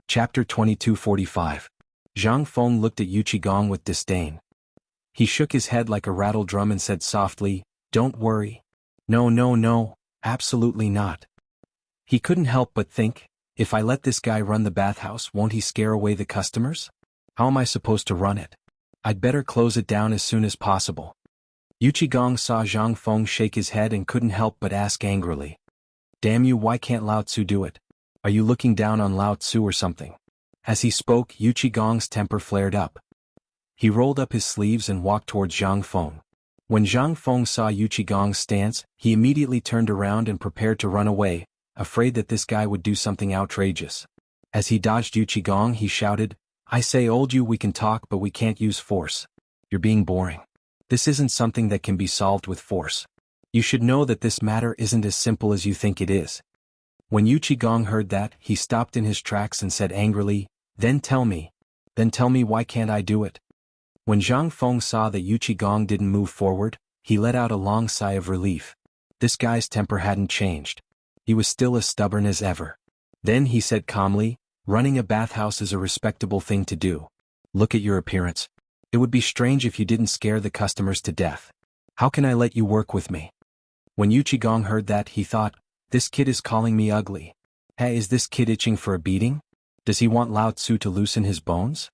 Chapter 2245. Zhang Feng looked at Yu Qigong with disdain. He shook his head like a rattle drum and said softly, "Don't worry. No, no, no, absolutely not." He couldn't help but think, if I let this guy run the bathhouse, won't he scare away the customers? How am I supposed to run it? I'd better close it down as soon as possible. Yu Qigong saw Zhang Feng shake his head and couldn't help but ask angrily, "Damn you, why can't Lao Tzu do it? Are you looking down on Lao Tzu or something?" As he spoke, Yu Qigong's temper flared up. He rolled up his sleeves and walked towards Zhang Feng. When Zhang Feng saw Yu Qigong's stance, he immediately turned around and prepared to run away, afraid that this guy would do something outrageous. As he dodged Yu Qigong, he shouted, "I say, old you, we can talk but we can't use force. You're being boring. This isn't something that can be solved with force. You should know that this matter isn't as simple as you think it is." When Yu Qigong heard that, he stopped in his tracks and said angrily, Then tell me why can't I do it?" When Zhang Feng saw that Yu Qigong didn't move forward, he let out a long sigh of relief. This guy's temper hadn't changed. He was still as stubborn as ever. Then he said calmly, "Running a bathhouse is a respectable thing to do. Look at your appearance. It would be strange if you didn't scare the customers to death. How can I let you work with me?" When Yu Qigong heard that, he thought, "This kid is calling me ugly. Hey, is this kid itching for a beating? Does he want Lao Tzu to loosen his bones?"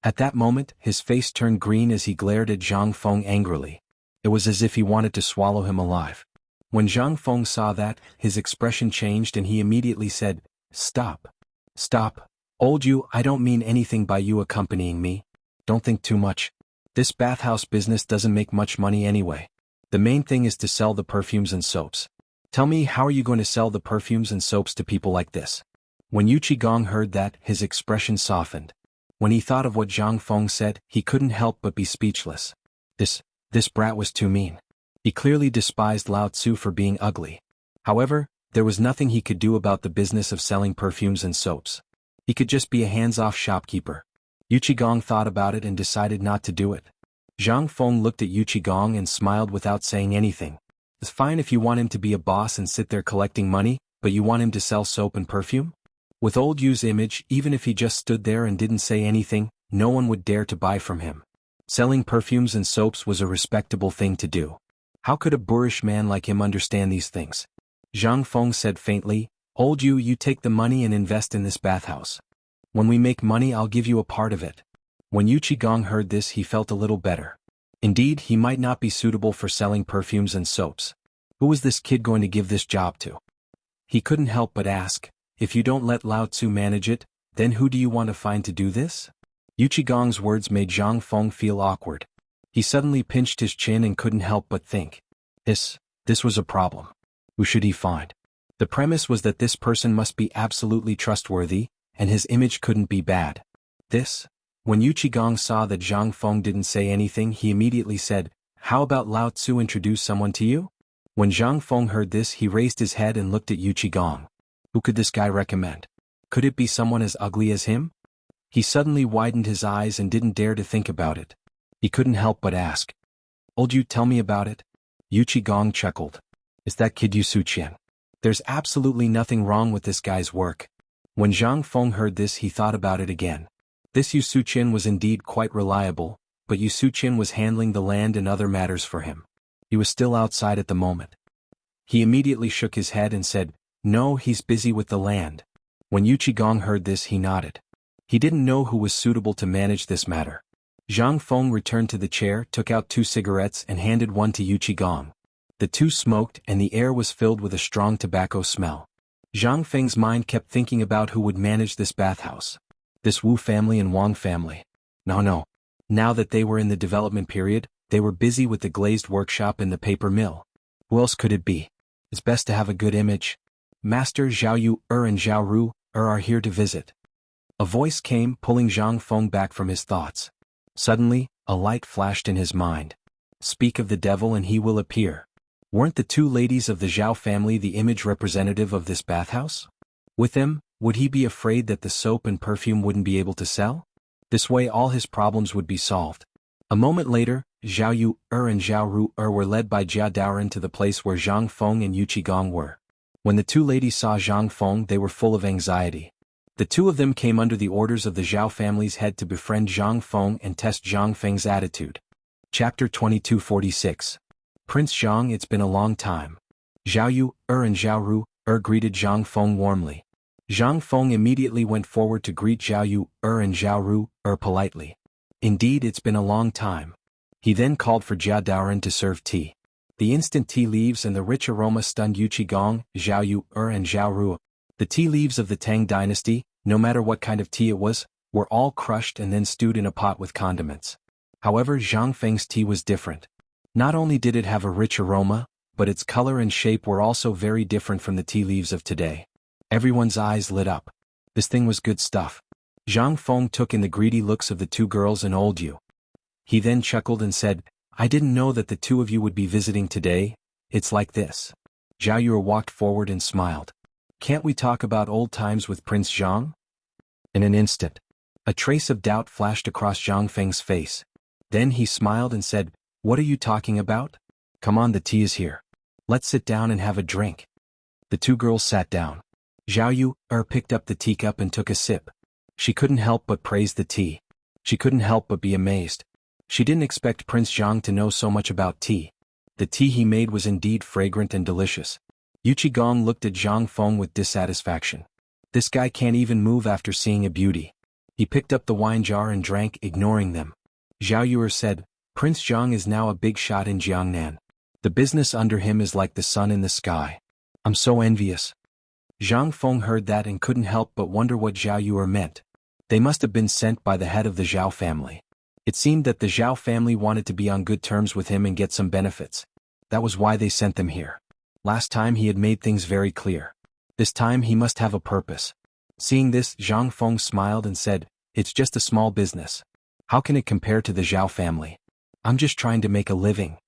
At that moment, his face turned green as he glared at Zhang Feng angrily. It was as if he wanted to swallow him alive. When Zhang Feng saw that, his expression changed and he immediately said, Stop. Stop. Old you, I don't mean anything by you accompanying me. Don't think too much. This bathhouse business doesn't make much money anyway. The main thing is to sell the perfumes and soaps. Tell me, how are you going to sell the perfumes and soaps to people like this?" When Yu Qigong heard that, his expression softened. When he thought of what Zhang Feng said, he couldn't help but be speechless. This brat was too mean. He clearly despised Lao Tzu for being ugly. However, there was nothing he could do about the business of selling perfumes and soaps. He could just be a hands-off shopkeeper. Yu Qigong thought about it and decided not to do it. Zhang Feng looked at Yu Qigong and smiled without saying anything. "It's fine if you want him to be a boss and sit there collecting money, but you want him to sell soap and perfume?" With old Yu's image, even if he just stood there and didn't say anything, no one would dare to buy from him. Selling perfumes and soaps was a respectable thing to do. How could a boorish man like him understand these things? Zhang Feng said faintly, "Old Yu, you take the money and invest in this bathhouse. When we make money, I'll give you a part of it." When Yu Qigong heard this, he felt a little better. Indeed, he might not be suitable for selling perfumes and soaps. Who was this kid going to give this job to? He couldn't help but ask, "If you don't let Lao Tzu manage it, then who do you want to find to do this?" Yu Qigong's words made Zhang Feng feel awkward. He suddenly pinched his chin and couldn't help but think. This was a problem. Who should he find? The premise was that this person must be absolutely trustworthy, and his image couldn't be bad. When Yu Qigong saw that Zhang Feng didn't say anything, he immediately said, "How about Lao Tzu introduce someone to you?" When Zhang Feng heard this, he raised his head and looked at Yu Qigong. Who could this guy recommend? Could it be someone as ugly as him? He suddenly widened his eyes and didn't dare to think about it. He couldn't help but ask, "Old Yu, tell me about it." Yu Qigong chuckled. "Is that kid Yu Suqian? There's absolutely nothing wrong with this guy's work." When Zhang Feng heard this, he thought about it again. This Yu Suqian was indeed quite reliable, but Yu Suqian was handling the land and other matters for him. He was still outside at the moment. He immediately shook his head and said, "No, he's busy with the land." When Yu Qigong heard this, he nodded. He didn't know who was suitable to manage this matter. Zhang Feng returned to the chair, took out 2 cigarettes and handed one to Yu Qigong. The two smoked and the air was filled with a strong tobacco smell. Zhang Feng's mind kept thinking about who would manage this bathhouse. This Wu family and Wang family. No. Now that they were in the development period, they were busy with the glazed workshop and the paper mill. Who else could it be? It's best to have a good image. Master Zhao Yu and Zhao Ru are here to visit. A voice came, pulling Zhang Feng back from his thoughts. Suddenly, a light flashed in his mind. Speak of the devil and he will appear. Weren't the 2 ladies of the Zhao family the image representative of this bathhouse? With them, would he be afraid that the soap and perfume wouldn't be able to sell? This way all his problems would be solved. A moment later, Zhao Yu and Zhao Ru were led by Jia Daoren to the place where Zhang Feng and Yu Qigong were. When the 2 ladies saw Zhang Feng, they were full of anxiety. The two of them came under the orders of the Zhao family's head to befriend Zhang Feng and test Zhang Feng's attitude. Chapter 2246. Prince Zhang, it's been a long time. Zhao Yu, and Zhao Ru, greeted Zhang Feng warmly. Zhang Feng immediately went forward to greet Zhao Yu, and Zhao Ru, politely. Indeed, it's been a long time. He then called for Jia Daoren to serve tea. The instant tea leaves and the rich aroma stunned Yu Qigong, Zhao Yu, and Zhao Ru. The tea leaves of the Tang dynasty, no matter what kind of tea it was, were all crushed and then stewed in a pot with condiments. However, Zhang Feng's tea was different. Not only did it have a rich aroma, but its color and shape were also very different from the tea leaves of today. Everyone's eyes lit up. This thing was good stuff. Zhang Feng took in the greedy looks of the two girls and old Yu. He then chuckled and said, I didn't know that the two of you would be visiting today. It's like this. Zhao Yu walked forward and smiled. Can't we talk about old times with Prince Zhang? In an instant, a trace of doubt flashed across Zhang Feng's face. Then he smiled and said, What are you talking about? Come on, the tea is here. Let's sit down and have a drink. The two girls sat down. Zhao Yu, picked up the teacup and took a sip. She couldn't help but praise the tea. She couldn't help but be amazed. She didn't expect Prince Zhang to know so much about tea. The tea he made was indeed fragrant and delicious. Yu Qigong looked at Zhang Feng with dissatisfaction. This guy can't even move after seeing a beauty. He picked up the wine jar and drank, ignoring them. Zhao Yu said, Prince Zhang is now a big shot in Jiangnan. The business under him is like the sun in the sky. I'm so envious. Zhang Feng heard that and couldn't help but wonder what Zhao Yu meant. They must have been sent by the head of the Zhao family. It seemed that the Zhao family wanted to be on good terms with him and get some benefits. That was why they sent them here. Last time he had made things very clear. This time he must have a purpose. Seeing this, Zhang Feng smiled and said, It's just a small business. How can it compare to the Zhao family? I'm just trying to make a living.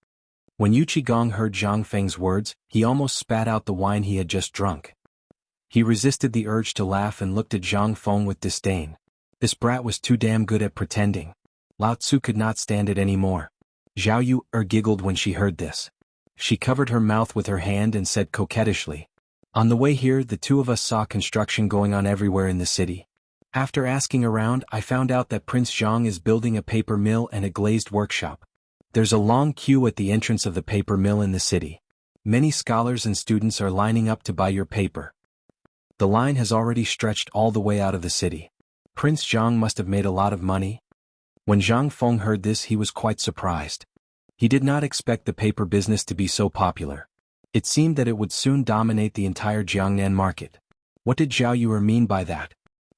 When Yu Qigong heard Zhang Feng's words, he almost spat out the wine he had just drunk. He resisted the urge to laugh and looked at Zhang Feng with disdain. This brat was too damn good at pretending. Lao Tzu could not stand it anymore. Zhao Yu giggled when she heard this. She covered her mouth with her hand and said coquettishly, On the way here, the two of us saw construction going on everywhere in the city. After asking around, I found out that Prince Zhang is building a paper mill and a glazed workshop. There's a long queue at the entrance of the paper mill in the city. Many scholars and students are lining up to buy your paper. The line has already stretched all the way out of the city. Prince Zhang must have made a lot of money. When Zhang Feng heard this, he was quite surprised. He did not expect the paper business to be so popular. It seemed that it would soon dominate the entire Jiangnan market. What did Zhao Yu mean by that?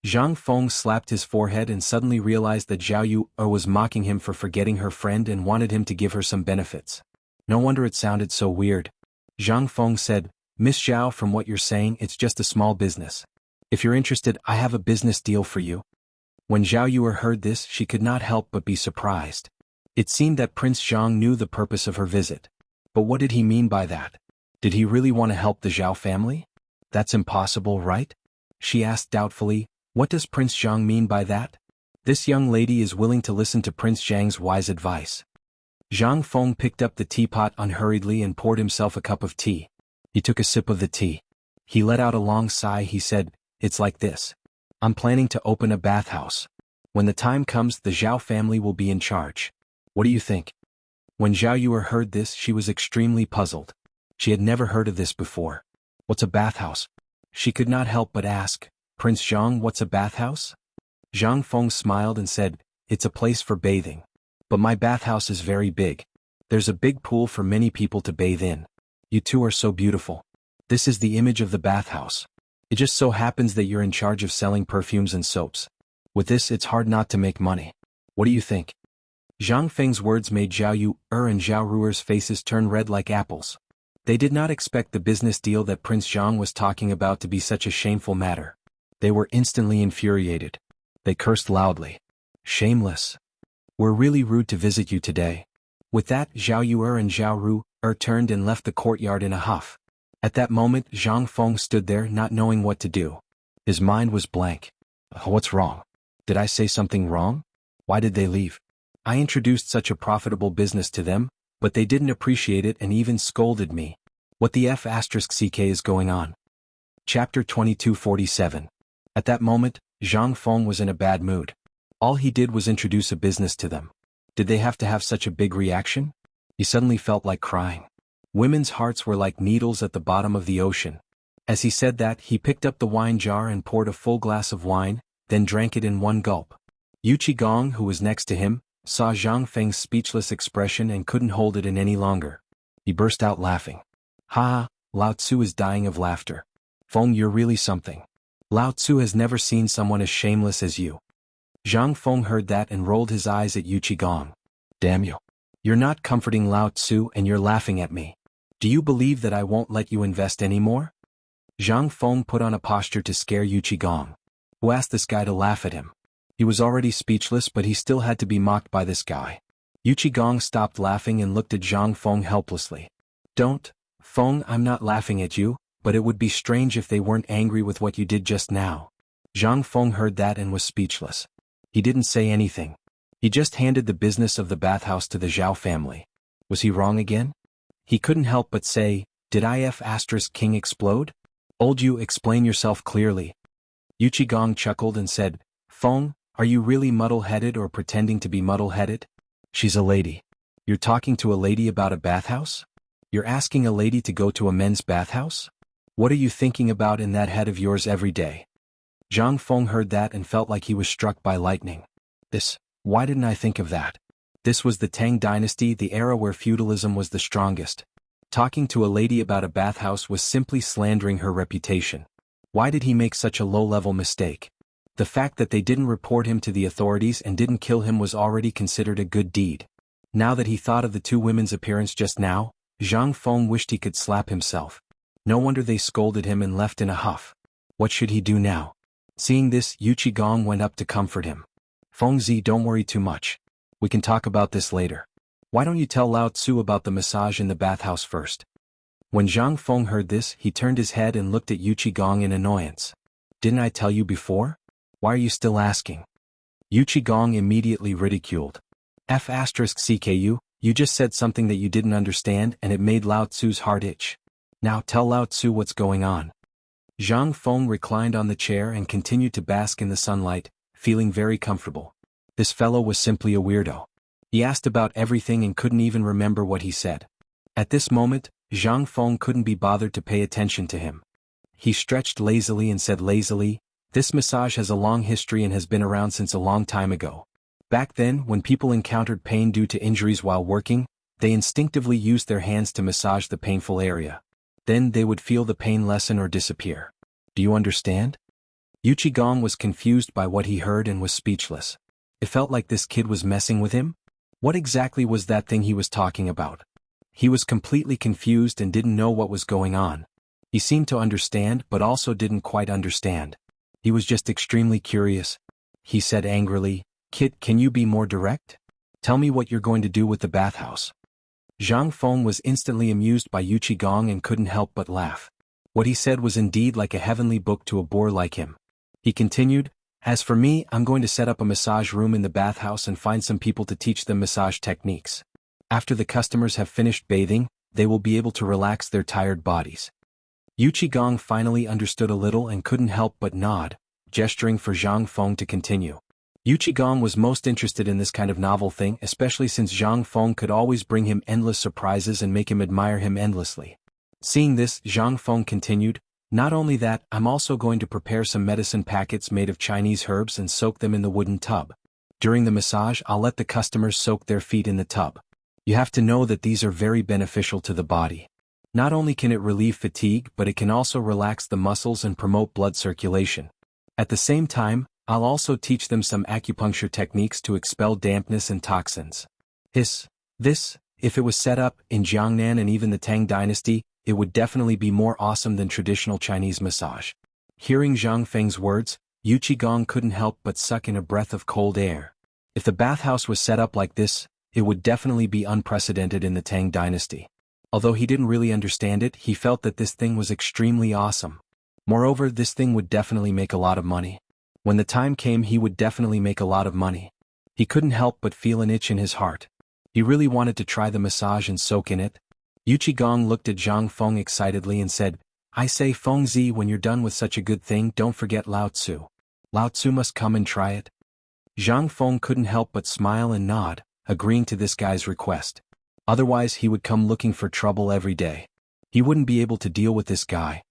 Zhang Feng slapped his forehead and suddenly realized that Zhao Yu was mocking him for forgetting her friend and wanted him to give her some benefits. No wonder it sounded so weird. Zhang Feng said, Miss Zhao, from what you're saying, it's just a small business. If you're interested, I have a business deal for you. When Zhao Yu heard this, she could not help but be surprised. It seemed that Prince Zhang knew the purpose of her visit. But what did he mean by that? Did he really want to help the Zhao family? That's impossible, right? She asked doubtfully, What does Prince Zhang mean by that? This young lady is willing to listen to Prince Zhang's wise advice. Zhang Feng picked up the teapot unhurriedly and poured himself a cup of tea. He took a sip of the tea. He let out a long sigh. He said, It's like this. I'm planning to open a bathhouse. When the time comes, the Zhao family will be in charge. What do you think? When Zhao Yu heard this, she was extremely puzzled. She had never heard of this before. What's a bathhouse? She could not help but ask, Prince Zhang, what's a bathhouse? Zhang Feng smiled and said, It's a place for bathing. But my bathhouse is very big. There's a big pool for many people to bathe in. You two are so beautiful. This is the image of the bathhouse. It just so happens that you're in charge of selling perfumes and soaps. With this, it's hard not to make money. What do you think? Zhang Feng's words made Zhao Yu and Zhao Ruer's faces turn red like apples. They did not expect the business deal that Prince Zhang was talking about to be such a shameful matter. They were instantly infuriated. They cursed loudly. Shameless. We're really rude to visit you today. With that, Zhao Yu and Zhao Ruer turned and left the courtyard in a huff. At that moment, Zhang Feng stood there not knowing what to do. His mind was blank. What's wrong? Did I say something wrong? Why did they leave? I introduced such a profitable business to them, but they didn't appreciate it and even scolded me. What the F*** is going on? Chapter 2247. At that moment, Zhang Feng was in a bad mood. All he did was introduce a business to them. Did they have to have such a big reaction? He suddenly felt like crying. Women's hearts were like needles at the bottom of the ocean. As he said that, he picked up the wine jar and poured a full glass of wine, then drank it in one gulp. Gong, who was next to him, saw Zhang Feng's speechless expression and couldn't hold it in any longer. He burst out laughing. Ha! Lao Tzu is dying of laughter. Feng, you're really something. Lao Tzu has never seen someone as shameless as you. Zhang Feng heard that and rolled his eyes at Gong. Damn you. You're not comforting Lao Tzu and you're laughing at me. Do you believe that I won't let you invest anymore? Zhang Feng put on a posture to scare Gong, who asked this guy to laugh at him. He was already speechless, but he still had to be mocked by this guy. Gong stopped laughing and looked at Zhang Feng helplessly. Don't, Feng, I'm not laughing at you, but it would be strange if they weren't angry with what you did just now. Zhang Feng heard that and was speechless. He didn't say anything. He just handed the business of the bathhouse to the Zhao family. Was he wrong again? He couldn't help but say, did King explode? Old you, explain yourself clearly. Gong chuckled and said, Feng, are you really muddle-headed or pretending to be muddle-headed? She's a lady. You're talking to a lady about a bathhouse? You're asking a lady to go to a men's bathhouse? What are you thinking about in that head of yours every day? Zhang Feng heard that and felt like he was struck by lightning. Why didn't I think of that? This was the Tang dynasty, the era where feudalism was the strongest. Talking to a lady about a bathhouse was simply slandering her reputation. Why did he make such a low-level mistake? The fact that they didn't report him to the authorities and didn't kill him was already considered a good deed. Now that he thought of the two women's appearance just now, Zhang Feng wished he could slap himself. No wonder they scolded him and left in a huff. What should he do now? Seeing this, Gong went up to comfort him. Fengzi, don't worry too much. We can talk about this later. Why don't you tell Lao Tzu about the massage in the bathhouse first? When Zhang Feng heard this, he turned his head and looked at Gong in annoyance. Didn't I tell you before? Why are you still asking? Gong immediately ridiculed. CKU, you just said something that you didn't understand and it made Lao Tzu's heart itch. Now tell Lao Tzu what's going on. Zhang Feng reclined on the chair and continued to bask in the sunlight, feeling very comfortable. This fellow was simply a weirdo. He asked about everything and couldn't even remember what he said. At this moment, Zhang Feng couldn't be bothered to pay attention to him. He stretched lazily and said lazily, this massage has a long history and has been around since a long time ago. Back then, when people encountered pain due to injuries while working, they instinctively used their hands to massage the painful area. Then they would feel the pain lessen or disappear. Do you understand? Gong was confused by what he heard and was speechless. It felt like this kid was messing with him. What exactly was that thing he was talking about? He was completely confused and didn't know what was going on. He seemed to understand but also didn't quite understand. He was just extremely curious. He said angrily, Kid, can you be more direct? Tell me what you're going to do with the bathhouse. Zhang Feng was instantly amused by Gong and couldn't help but laugh. What he said was indeed like a heavenly book to a boor like him. He continued, as for me, I'm going to set up a massage room in the bathhouse and find some people to teach them massage techniques. After the customers have finished bathing, they will be able to relax their tired bodies. Gong finally understood a little and couldn't help but nod, gesturing for Zhang Feng to continue. Gong was most interested in this kind of novel thing, especially since Zhang Feng could always bring him endless surprises and make him admire him endlessly. Seeing this, Zhang Feng continued, not only that, I'm also going to prepare some medicine packets made of Chinese herbs and soak them in the wooden tub. During the massage, I'll let the customers soak their feet in the tub. You have to know that these are very beneficial to the body. Not only can it relieve fatigue, but it can also relax the muscles and promote blood circulation. At the same time, I'll also teach them some acupuncture techniques to expel dampness and toxins. This, if it was set up in Jiangnan and even the Tang dynasty, it would definitely be more awesome than traditional Chinese massage. Hearing Zhang Feng's words, Gong couldn't help but suck in a breath of cold air. If the bathhouse was set up like this, it would definitely be unprecedented in the Tang dynasty. Although he didn't really understand it, he felt that this thing was extremely awesome. Moreover, this thing would definitely make a lot of money. When the time came, he would definitely make a lot of money. He couldn't help but feel an itch in his heart. He really wanted to try the massage and soak in it. Gong looked at Zhang Feng excitedly and said, I say Feng Zi, when you're done with such a good thing, don't forget Lao Tzu. Lao Tzu must come and try it. Zhang Feng couldn't help but smile and nod, agreeing to this guy's request. Otherwise he would come looking for trouble every day. He wouldn't be able to deal with this guy.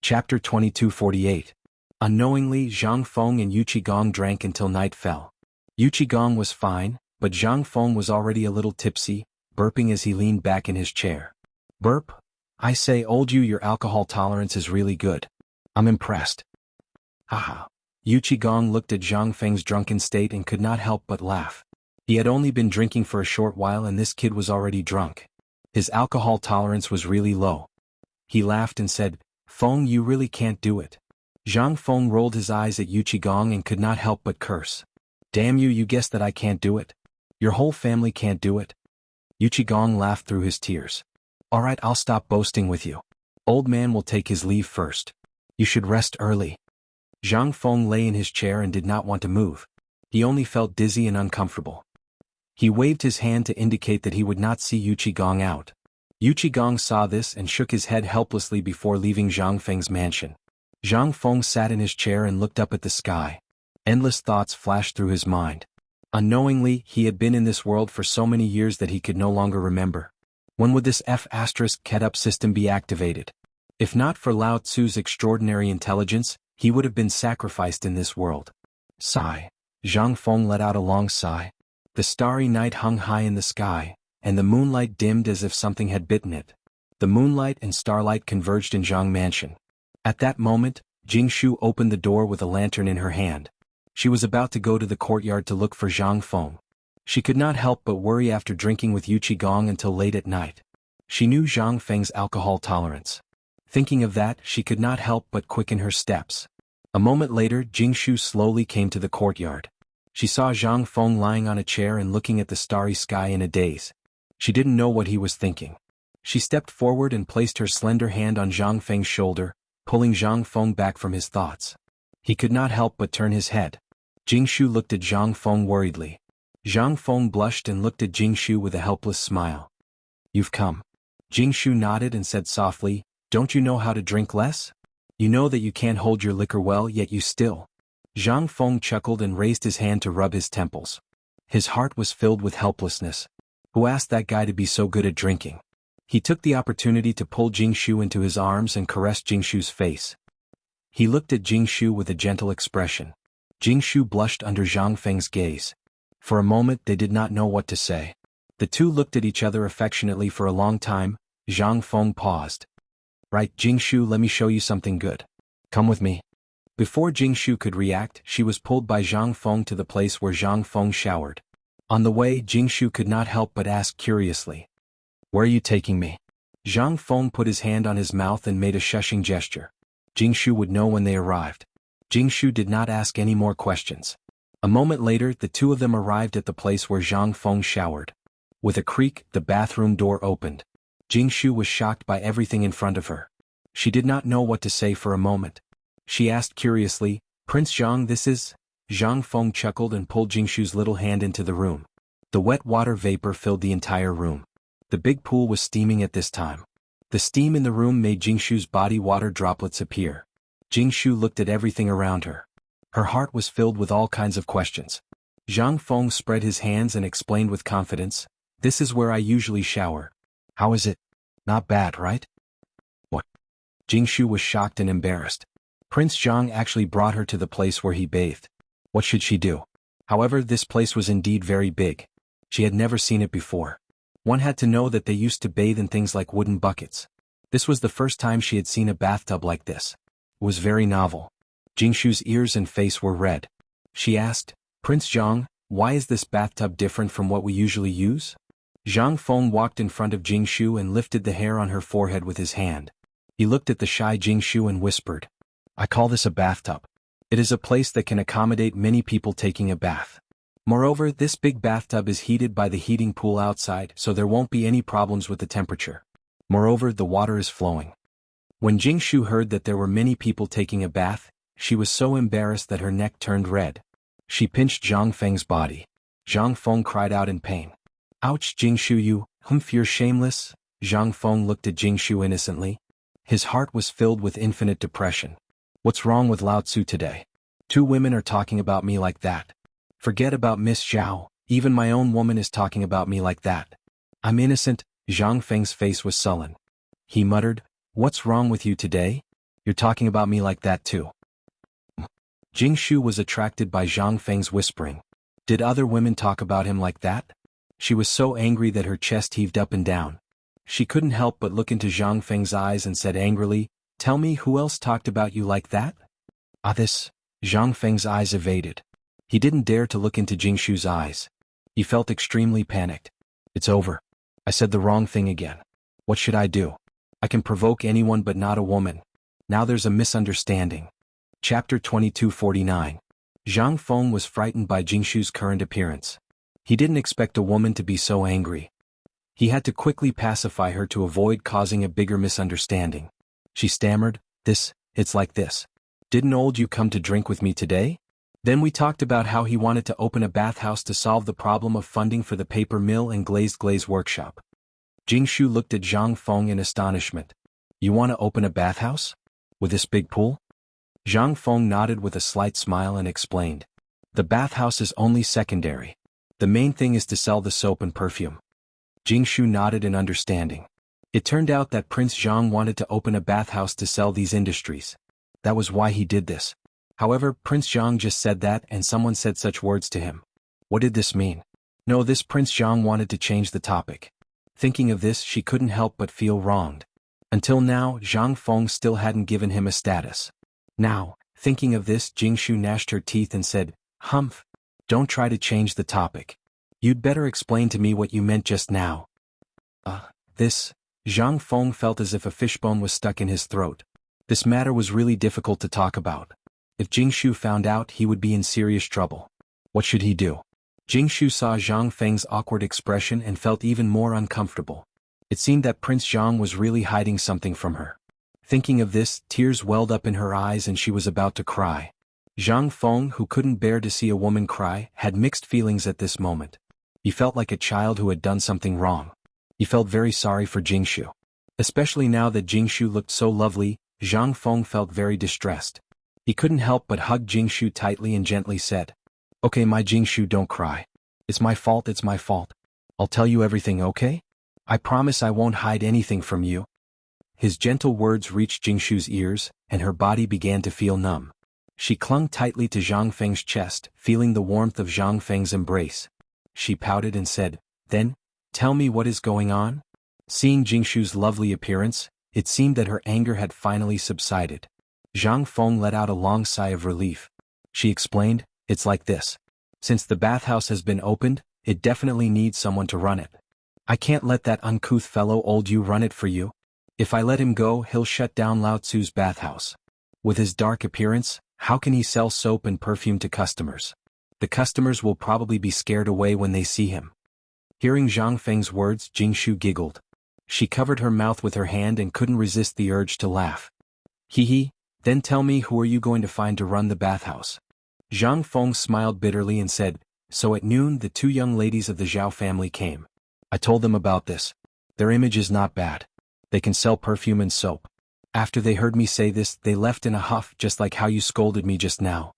Chapter 2248. Unknowingly, Zhang Feng and Yu Qigong drank until night fell. Yu Qigong was fine, but Zhang Feng was already a little tipsy, burping as he leaned back in his chair. Burp? I say, old Yu, your alcohol tolerance is really good. I'm impressed. Haha. Yu Qigong looked at Zhang Feng's drunken state and could not help but laugh. He had only been drinking for a short while and this kid was already drunk. His alcohol tolerance was really low. He laughed and said, Feng, you really can't do it. Zhang Feng rolled his eyes at Yu Qigong and could not help but curse. Damn you, you guessed that I can't do it? Your whole family can't do it? Yu Qigong laughed through his tears. Alright, I'll stop boasting with you. Old man will take his leave first. You should rest early. Zhang Feng lay in his chair and did not want to move. He only felt dizzy and uncomfortable. He waved his hand to indicate that he would not see Yu Qigong out. Yu Qigong saw this and shook his head helplessly before leaving Zhang Feng's mansion. Zhang Feng sat in his chair and looked up at the sky. Endless thoughts flashed through his mind. Unknowingly, he had been in this world for so many years that he could no longer remember. When would this F***Ketup system be activated? If not for Lao Tzu's extraordinary intelligence, he would have been sacrificed in this world. Sigh. Zhang Feng let out a long sigh. The starry night hung high in the sky, and the moonlight dimmed as if something had bitten it. The moonlight and starlight converged in Zhang Mansion. At that moment, Jingshu opened the door with a lantern in her hand. She was about to go to the courtyard to look for Zhang Feng. She could not help but worry after drinking with Yu Qigong until late at night. She knew Zhang Feng's alcohol tolerance. Thinking of that, she could not help but quicken her steps. A moment later, Jingshu slowly came to the courtyard. She saw Zhang Feng lying on a chair and looking at the starry sky in a daze. She didn't know what he was thinking. She stepped forward and placed her slender hand on Zhang Feng's shoulder, pulling Zhang Feng back from his thoughts. He could not help but turn his head. Jingshu looked at Zhang Feng worriedly. Zhang Feng blushed and looked at Jingshu with a helpless smile. You've come. Jingshu nodded and said softly, Don't you know how to drink less? You know that you can't hold your liquor well, yet you still. Zhang Feng chuckled and raised his hand to rub his temples. His heart was filled with helplessness. Who asked that guy to be so good at drinking? He took the opportunity to pull Jingshu into his arms and caressed Jingshu's face. He looked at Jingshu with a gentle expression. Jingshu blushed under Zhang Feng's gaze. For a moment they did not know what to say. The two looked at each other affectionately for a long time. Zhang Feng paused. Right, Jingshu, let me show you something good. Come with me. Before Jingshu could react, she was pulled by Zhang Feng to the place where Zhang Feng showered. On the way, Jingshu could not help but ask curiously. Where are you taking me? Zhang Feng put his hand on his mouth and made a shushing gesture. Jingshu would know when they arrived. Jingshu did not ask any more questions. A moment later, the two of them arrived at the place where Zhang Feng showered. With a creak, the bathroom door opened. Jingshu was shocked by everything in front of her. She did not know what to say for a moment. She asked curiously, Prince Zhang, this is? Zhang Feng chuckled and pulled Jingshu's little hand into the room. The wet water vapor filled the entire room. The big pool was steaming at this time. The steam in the room made Jingshu's body water droplets appear. Jingshu looked at everything around her. Her heart was filled with all kinds of questions. Zhang Feng spread his hands and explained with confidence, This is where I usually shower. How is it? Not bad, right? What? Jingshu was shocked and embarrassed. Prince Zhang actually brought her to the place where he bathed. What should she do? However, this place was indeed very big. She had never seen it before. One had to know that they used to bathe in things like wooden buckets. This was the first time she had seen a bathtub like this. It was very novel. Jingshu's ears and face were red. She asked, Prince Zhang, why is this bathtub different from what we usually use? Zhang Feng walked in front of Jingshu and lifted the hair on her forehead with his hand. He looked at the shy Jingshu and whispered, I call this a bathtub. It is a place that can accommodate many people taking a bath. Moreover, this big bathtub is heated by the heating pool outside, so there won't be any problems with the temperature. Moreover, the water is flowing. When Jingshu heard that there were many people taking a bath, she was so embarrassed that her neck turned red. She pinched Zhang Feng's body. Zhang Feng cried out in pain. Ouch, Jingshu, you, you're shameless. Zhang Feng looked at Jingshu innocently. His heart was filled with infinite depression. What's wrong with Lao Tzu today? Two women are talking about me like that. Forget about Miss Zhao, even my own woman is talking about me like that. I'm innocent. Zhang Feng's face was sullen. He muttered, "What's wrong with you today? You're talking about me like that too." Jingshu was attracted by Zhang Feng's whispering. Did other women talk about him like that? She was so angry that her chest heaved up and down. She couldn't help but look into Zhang Feng's eyes and said angrily, "Tell me who else talked about you like that?" This. Zhang Feng's eyes evaded. He didn't dare to look into Jingshu's eyes. He felt extremely panicked. It's over. I said the wrong thing again. What should I do? I can provoke anyone but not a woman. Now there's a misunderstanding. Chapter 2249. Zhang Feng was frightened by Jingshu's current appearance. He didn't expect a woman to be so angry. He had to quickly pacify her to avoid causing a bigger misunderstanding. She stammered, It's like this. Didn't old you come to drink with me today? Then we talked about how he wanted to open a bathhouse to solve the problem of funding for the paper mill and glaze workshop. Jingshu looked at Zhang Feng in astonishment. You want to open a bathhouse? With this big pool? Zhang Feng nodded with a slight smile and explained. The bathhouse is only secondary. The main thing is to sell the soap and perfume. Jingshu nodded in understanding. It turned out that Prince Zhang wanted to open a bathhouse to sell these industries. That was why he did this. However, Prince Zhang just said that and someone said such words to him. What did this mean? No, this Prince Zhang wanted to change the topic. Thinking of this, she couldn't help but feel wronged. Until now, Zhang Feng still hadn't given him a status. Now, thinking of this, Jingshu gnashed her teeth and said, Humph. Don't try to change the topic. You'd better explain to me what you meant just now. Zhang Feng felt as if a fishbone was stuck in his throat. This matter was really difficult to talk about. If Jingshu found out, he would be in serious trouble. What should he do? Jingshu saw Zhang Feng's awkward expression and felt even more uncomfortable. It seemed that Prince Zhang was really hiding something from her. Thinking of this, tears welled up in her eyes and she was about to cry. Zhang Feng, who couldn't bear to see a woman cry, had mixed feelings at this moment. He felt like a child who had done something wrong. He felt very sorry for Jingshu. Especially now that Jingshu looked so lovely, Zhang Feng felt very distressed. He couldn't help but hug Jingshu tightly and gently said, Okay, my Jingshu, don't cry. It's my fault. I'll tell you everything, okay? I promise I won't hide anything from you. His gentle words reached Jingshu's ears, and her body began to feel numb. She clung tightly to Zhang Feng's chest, feeling the warmth of Zhang Feng's embrace. She pouted and said, Then, tell me what is going on? Seeing Jingshu's lovely appearance, it seemed that her anger had finally subsided. Zhang Feng let out a long sigh of relief. She explained, It's like this. Since the bathhouse has been opened, it definitely needs someone to run it. I can't let that uncouth fellow old you run it for you. If I let him go, he'll shut down Lao Tzu's bathhouse. With his dark appearance, how can he sell soap and perfume to customers? The customers will probably be scared away when they see him. Hearing Zhang Feng's words, Jingshu giggled. She covered her mouth with her hand and couldn't resist the urge to laugh. Hee. Then tell me, who are you going to find to run the bathhouse? Zhang Feng smiled bitterly and said, So at noon the two young ladies of the Zhao family came. I told them about this. Their image is not bad. They can sell perfume and soap. After they heard me say this, they left in a huff, just like how you scolded me just now.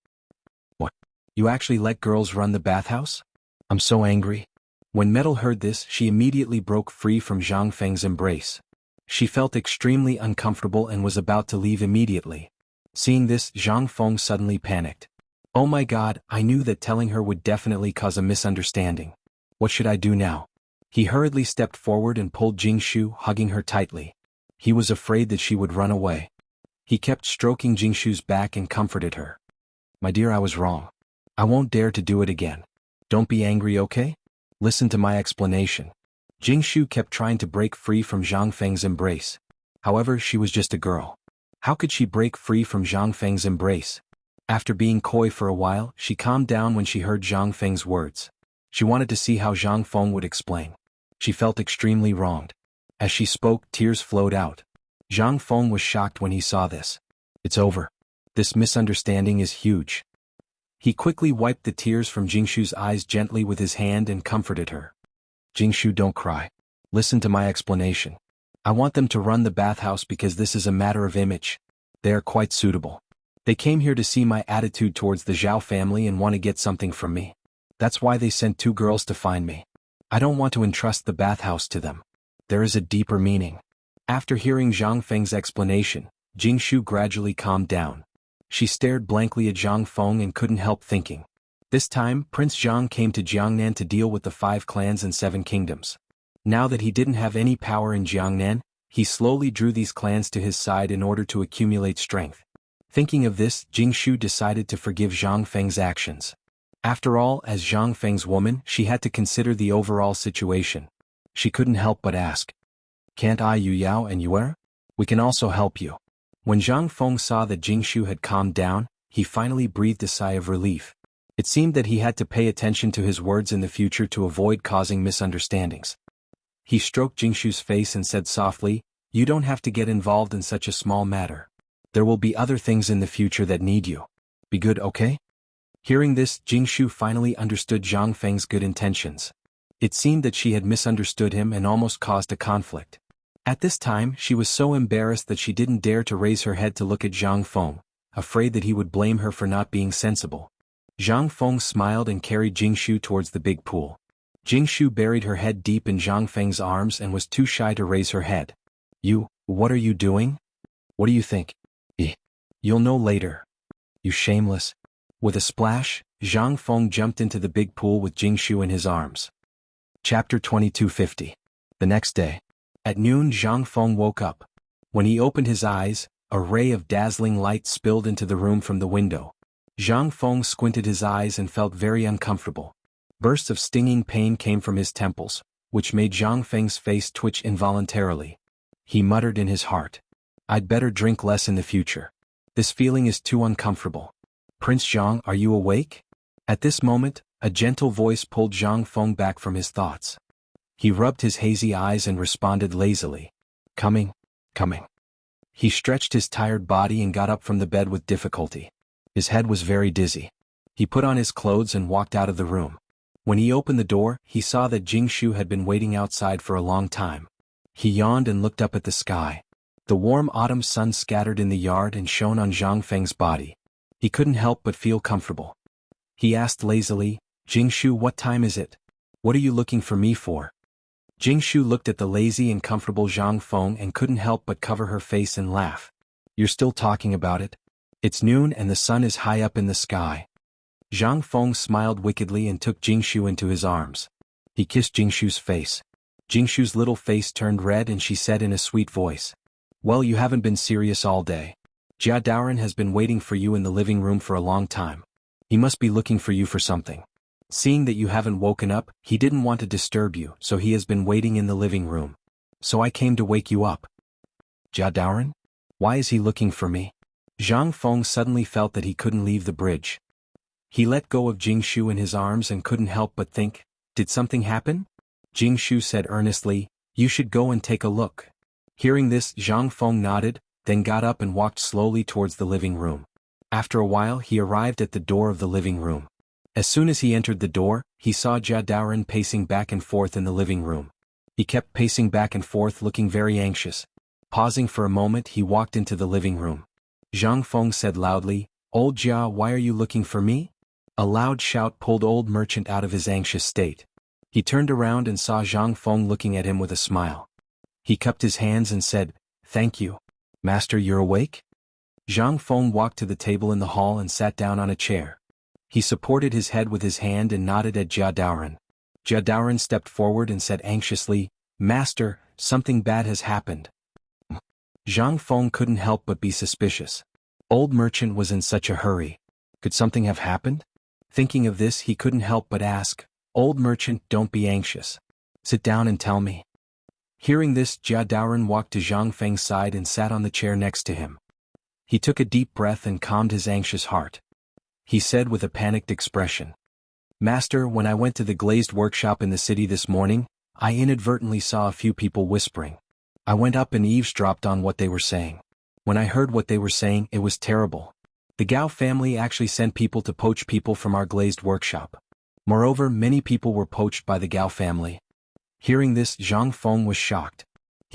What? You actually let girls run the bathhouse? I'm so angry. When Metal heard this, she immediately broke free from Zhang Feng's embrace. She felt extremely uncomfortable and was about to leave immediately. Seeing this, Zhang Feng suddenly panicked. Oh my god, I knew that telling her would definitely cause a misunderstanding. What should I do now? He hurriedly stepped forward and pulled Jingshu, hugging her tightly. He was afraid that she would run away. He kept stroking Jingshu's back and comforted her. My dear, I was wrong. I won't dare to do it again. Don't be angry, okay? Listen to my explanation. Jingshu kept trying to break free from Zhang Feng's embrace. However, she was just a girl. How could she break free from Zhang Feng's embrace? After being coy for a while, she calmed down when she heard Zhang Feng's words. She wanted to see how Zhang Feng would explain. She felt extremely wronged. As she spoke, tears flowed out. Zhang Feng was shocked when he saw this. It's over. This misunderstanding is huge. He quickly wiped the tears from Jingshu's eyes gently with his hand and comforted her. Jingshu, don't cry. Listen to my explanation. I want them to run the bathhouse because this is a matter of image. They are quite suitable. They came here to see my attitude towards the Zhao family and want to get something from me. That's why they sent 2 girls to find me. I don't want to entrust the bathhouse to them. There is a deeper meaning. After hearing Zhang Feng's explanation, Jingshu gradually calmed down. She stared blankly at Zhang Feng and couldn't help thinking. This time, Prince Zhang came to Jiangnan to deal with the 5 clans and 7 kingdoms. Now that he didn't have any power in Jiangnan, he slowly drew these clans to his side in order to accumulate strength. Thinking of this, Jingshu decided to forgive Zhang Feng's actions. After all, as Zhang Feng's woman, she had to consider the overall situation. She couldn't help but ask, "Can't I Yu Yao and Yuer? We can also help you." When Zhang Feng saw that Jingshu had calmed down, he finally breathed a sigh of relief. It seemed that he had to pay attention to his words in the future to avoid causing misunderstandings. He stroked Jingshu's face and said softly, "You don't have to get involved in such a small matter. There will be other things in the future that need you. Be good, okay?" Hearing this, Jingshu finally understood Zhang Feng's good intentions. It seemed that she had misunderstood him and almost caused a conflict. At this time, she was so embarrassed that she didn't dare to raise her head to look at Zhang Feng, afraid that he would blame her for not being sensible. Zhang Feng smiled and carried Jingshu towards the big pool. Jingshu buried her head deep in Zhang Feng's arms and was too shy to raise her head. What are you doing? What do you think? You'll know later. You shameless." With a splash, Zhang Feng jumped into the big pool with Jingshu in his arms. Chapter 2250. The next day. At noon, Zhang Feng woke up. When he opened his eyes, a ray of dazzling light spilled into the room from the window. Zhang Feng squinted his eyes and felt very uncomfortable. Bursts of stinging pain came from his temples, which made Zhang Feng's face twitch involuntarily. He muttered in his heart, "I'd better drink less in the future. This feeling is too uncomfortable." "Prince Zhang, are you awake?" At this moment, a gentle voice pulled Zhang Feng back from his thoughts. He rubbed his hazy eyes and responded lazily, Coming. He stretched his tired body and got up from the bed with difficulty. His head was very dizzy. He put on his clothes and walked out of the room. When he opened the door, he saw that Jingshu had been waiting outside for a long time. He yawned and looked up at the sky. The warm autumn sun scattered in the yard and shone on Zhang Feng's body. He couldn't help but feel comfortable. He asked lazily, "Jingshu, what time is it? What are you looking for me for?" Jingshu looked at the lazy and comfortable Zhang Feng and couldn't help but cover her face and laugh. "You're still talking about it? It's noon and the sun is high up in the sky." Zhang Feng smiled wickedly and took Jingshu into his arms. He kissed Jingshu's face. Jingshu's little face turned red and she said in a sweet voice, "Well, you haven't been serious all day. Jia Daoren has been waiting for you in the living room for a long time. He must be looking for you for something. Seeing that you haven't woken up, he didn't want to disturb you, so he has been waiting in the living room. So I came to wake you up." "Jia Daoren? Why is he looking for me?" Zhang Feng suddenly felt that he couldn't leave the bridge. He let go of Jingshu in his arms and couldn't help but think, did something happen? Jingshu said earnestly, "You should go and take a look." Hearing this, Zhang Feng nodded, then got up and walked slowly towards the living room. After a while he arrived at the door of the living room. As soon as he entered the door, he saw Jia Daoren pacing back and forth in the living room. He kept pacing back and forth looking very anxious. Pausing for a moment, he walked into the living room. Zhang Feng said loudly, "Old Jia, why are you looking for me?" A loud shout pulled old merchant out of his anxious state. He turned around and saw Zhang Feng looking at him with a smile. He cupped his hands and said, "Thank you. Master, you're awake?" Zhang Feng walked to the table in the hall and sat down on a chair. He supported his head with his hand and nodded at Jia Daoren. Jia Daoren stepped forward and said anxiously, "Master, something bad has happened." Zhang Feng couldn't help but be suspicious. Old merchant was in such a hurry. Could something have happened? Thinking of this, he couldn't help but ask, "Old merchant, don't be anxious. Sit down and tell me." Hearing this, Jia Daoren walked to Zhang Feng's side and sat on the chair next to him. He took a deep breath and calmed his anxious heart. He said with a panicked expression, "Master, when I went to the glazed workshop in the city this morning, I inadvertently saw a few people whispering. I went up and eavesdropped on what they were saying. When I heard what they were saying, it was terrible. The Gao family actually sent people to poach people from our glazed workshop. Moreover, many people were poached by the Gao family." Hearing this, Zhang Feng was shocked.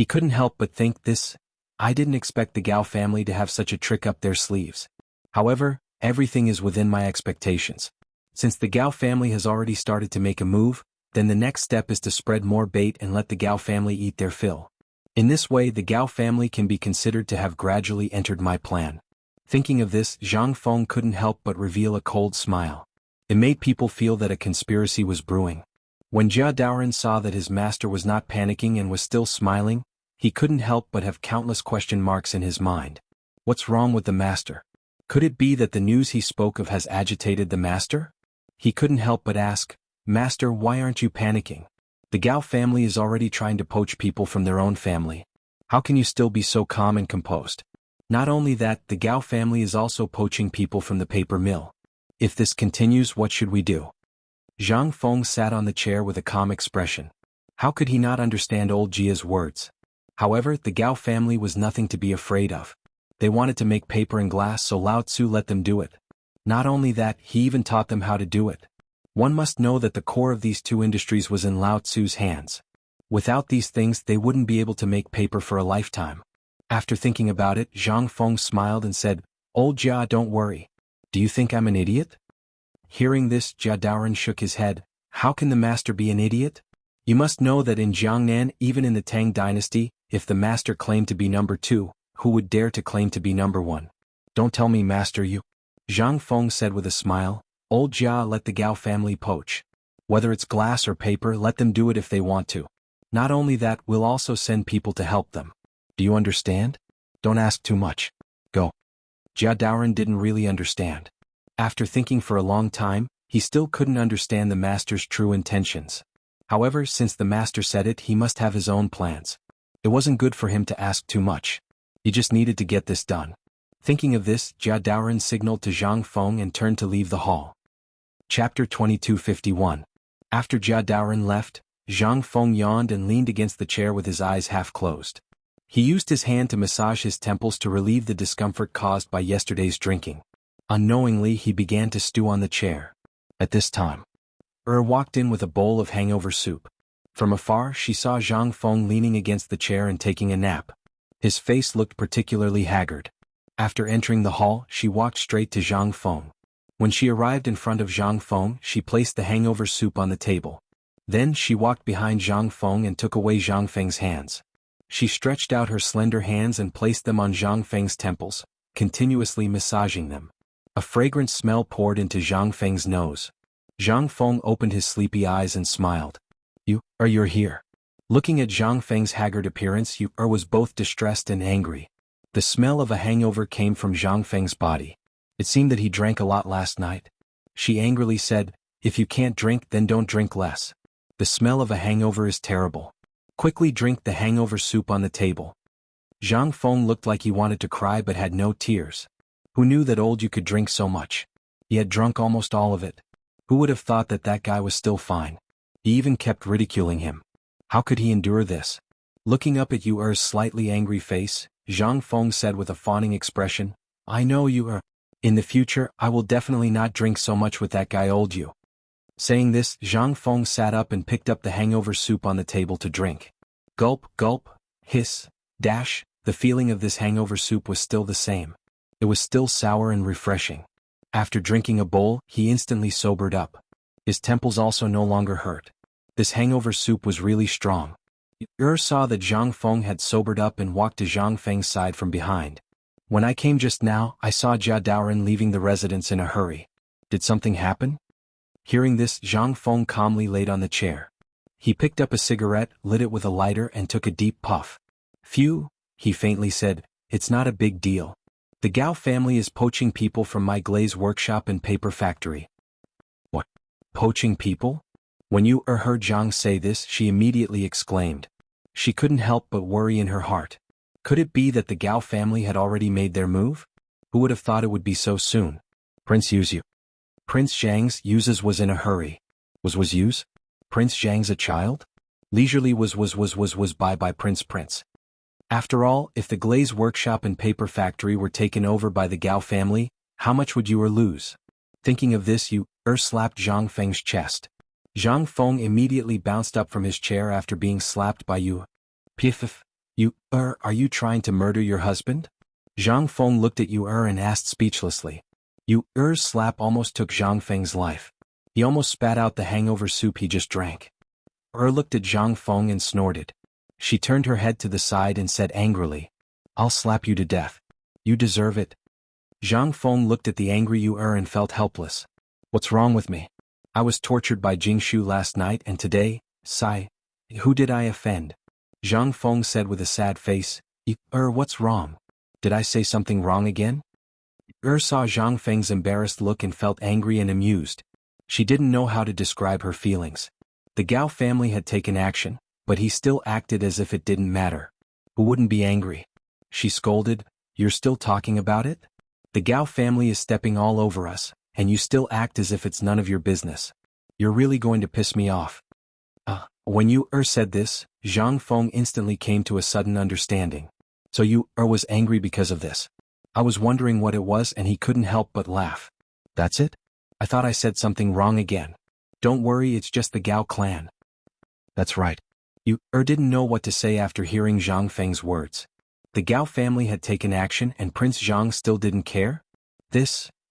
He couldn't help but think this. I didn't expect the Gao family to have such a trick up their sleeves. However, everything is within my expectations. Since the Gao family has already started to make a move, then the next step is to spread more bait and let the Gao family eat their fill. In this way the Gao family can be considered to have gradually entered my plan. Thinking of this, Zhang Feng couldn't help but reveal a cold smile. It made people feel that a conspiracy was brewing. When Jia Daoren saw that his master was not panicking and was still smiling, he couldn't help but have countless question marks in his mind. What's wrong with the master? Could it be that the news he spoke of has agitated the master? He couldn't help but ask, Master, why aren't you panicking? The Gao family is already trying to poach people from their own family. How can you still be so calm and composed? Not only that, the Gao family is also poaching people from the paper mill. If this continues, what should we do? Zhang Feng sat on the chair with a calm expression. How could he not understand old Jia's words? However, the Gao family was nothing to be afraid of. They wanted to make paper and glass, so Lao Tzu let them do it. Not only that, he even taught them how to do it. One must know that the core of these two industries was in Lao Tzu's hands. Without these things they wouldn't be able to make paper for a lifetime. After thinking about it, Zhang Feng smiled and said, Old Jia, don't worry. Do you think I'm an idiot? Hearing this, Jia Daoren shook his head. How can the master be an idiot? You must know that in Jiangnan, even in the Tang dynasty, if the master claimed to be number 2, who would dare to claim to be number 1? Don't tell me, master, you. Zhang Feng said with a smile. Old Jia, let the Gao family poach. Whether it's glass or paper, let them do it if they want to. Not only that, we'll also send people to help them. Do you understand? Don't ask too much. Go. Jia Daoren didn't really understand. After thinking for a long time, he still couldn't understand the master's true intentions. However, since the master said it, he must have his own plans. It wasn't good for him to ask too much. He just needed to get this done. Thinking of this, Jia Daoren signaled to Zhang Feng and turned to leave the hall. Chapter 2251. After Jia Daoren left, Zhang Feng yawned and leaned against the chair with his eyes half closed. He used his hand to massage his temples to relieve the discomfort caused by yesterday's drinking. Unknowingly, he began to stew on the chair. At this time, walked in with a bowl of hangover soup. From afar, she saw Zhang Feng leaning against the chair and taking a nap. His face looked particularly haggard. After entering the hall, she walked straight to Zhang Feng. When she arrived in front of Zhang Feng, she placed the hangover soup on the table. Then she walked behind Zhang Feng and took away Zhang Feng's hands. She stretched out her slender hands and placed them on Zhang Feng's temples, continuously massaging them. A fragrant smell poured into Zhang Feng's nose. Zhang Feng opened his sleepy eyes and smiled. You're here. Looking at Zhang Feng's haggard appearance, was both distressed and angry. The smell of a hangover came from Zhang Feng's body. It seemed that he drank a lot last night. She angrily said, If you can't drink, then don't drink less. The smell of a hangover is terrible. Quickly drink the hangover soup on the table. Zhang Feng looked like he wanted to cry but had no tears. Who knew that old you could drink so much? He had drunk almost all of it. Who would have thought that that guy was still fine? He even kept ridiculing him. How could he endure this? Looking up at Yuer's slightly angry face, Zhang Feng said with a fawning expression, I know Yuer. In the future, I will definitely not drink so much with that guy old you. Saying this, Zhang Feng sat up and picked up the hangover soup on the table to drink. Gulp, gulp, hiss, dash, the feeling of this hangover soup was still the same. It was still sour and refreshing. After drinking a bowl, he instantly sobered up. His temples also no longer hurt. This hangover soup was really strong. Yuer saw that Zhang Feng had sobered up and walked to Zhang Feng's side from behind. When I came just now, I saw Jia Daoren leaving the residence in a hurry. Did something happen? Hearing this, Zhang Feng calmly laid on the chair. He picked up a cigarette, lit it with a lighter and took a deep puff. Phew, he faintly said, it's not a big deal. The Gao family is poaching people from my glaze workshop and paper factory. What? Poaching people? When Yuer heard Zhang say this, she immediately exclaimed. She couldn't help but worry in her heart. Could it be that the Gao family had already made their move? Who would have thought it would be so soon? Prince Yu's. Prince Zhang's Yu's was in a hurry. Was Yu's? Prince Zhang's a child? Leisurely was by Prince. After all, if the glaze workshop and paper factory were taken over by the Gao family, how much would Yuer lose? Thinking of this, Yuer slapped Zhang Feng's chest. Zhang Feng immediately bounced up from his chair after being slapped by Yuer. Piff. Are you trying to murder your husband? Zhang Feng looked at Yu and asked speechlessly. Yu's slap almost took Zhang Feng's life. He almost spat out the hangover soup he just drank. Looked at Zhang Feng and snorted. She turned her head to the side and said angrily, I'll slap you to death. You deserve it. Zhang Feng looked at the angry Yu and felt helpless. What's wrong with me? I was tortured by Jingshu last night and today, sigh. Who did I offend? Zhang Feng said with a sad face, what's wrong? Did I say something wrong again? Saw Zhang Feng's embarrassed look and felt angry and amused. She didn't know how to describe her feelings. The Gao family had taken action, but he still acted as if it didn't matter. Who wouldn't be angry? She scolded, You're still talking about it? The Gao family is stepping all over us, and you still act as if it's none of your business. You're really going to piss me off. When Yu said this, Zhang Feng instantly came to a sudden understanding. So Yu was angry because of this. I was wondering what it was and he couldn't help but laugh. That's it? I thought I said something wrong again. Don't worry, it's just the Gao clan. That's right. Yu didn't know what to say after hearing Zhang Feng's words. The Gao family had taken action and Prince Zhang still didn't care?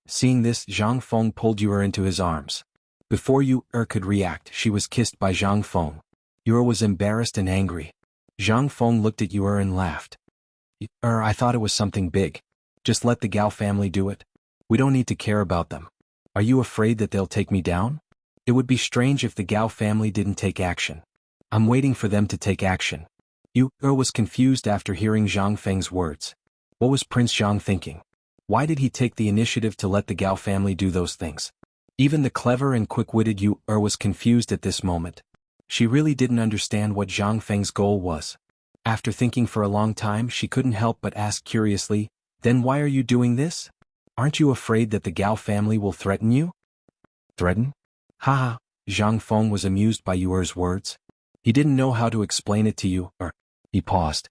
Seeing this, Zhang Feng pulled Yu into his arms. Before Yu could react, she was kissed by Zhang Feng. Yu was embarrassed and angry. Zhang Feng looked at Yu and laughed. I thought it was something big. Just let the Gao family do it. We don't need to care about them. Are you afraid that they'll take me down? It would be strange if the Gao family didn't take action. I'm waiting for them to take action. Yu was confused after hearing Zhang Feng's words. What was Prince Zhang thinking? Why did he take the initiative to let the Gao family do those things? Even the clever and quick-witted Yu was confused at this moment. She really didn't understand what Zhang Feng's goal was. After thinking for a long time, she couldn't help but ask curiously, Then why are you doing this? Aren't you afraid that the Gao family will threaten you? Threaten? Haha, Zhang Feng was amused by Yu's words. He didn't know how to explain it to Yu. He paused.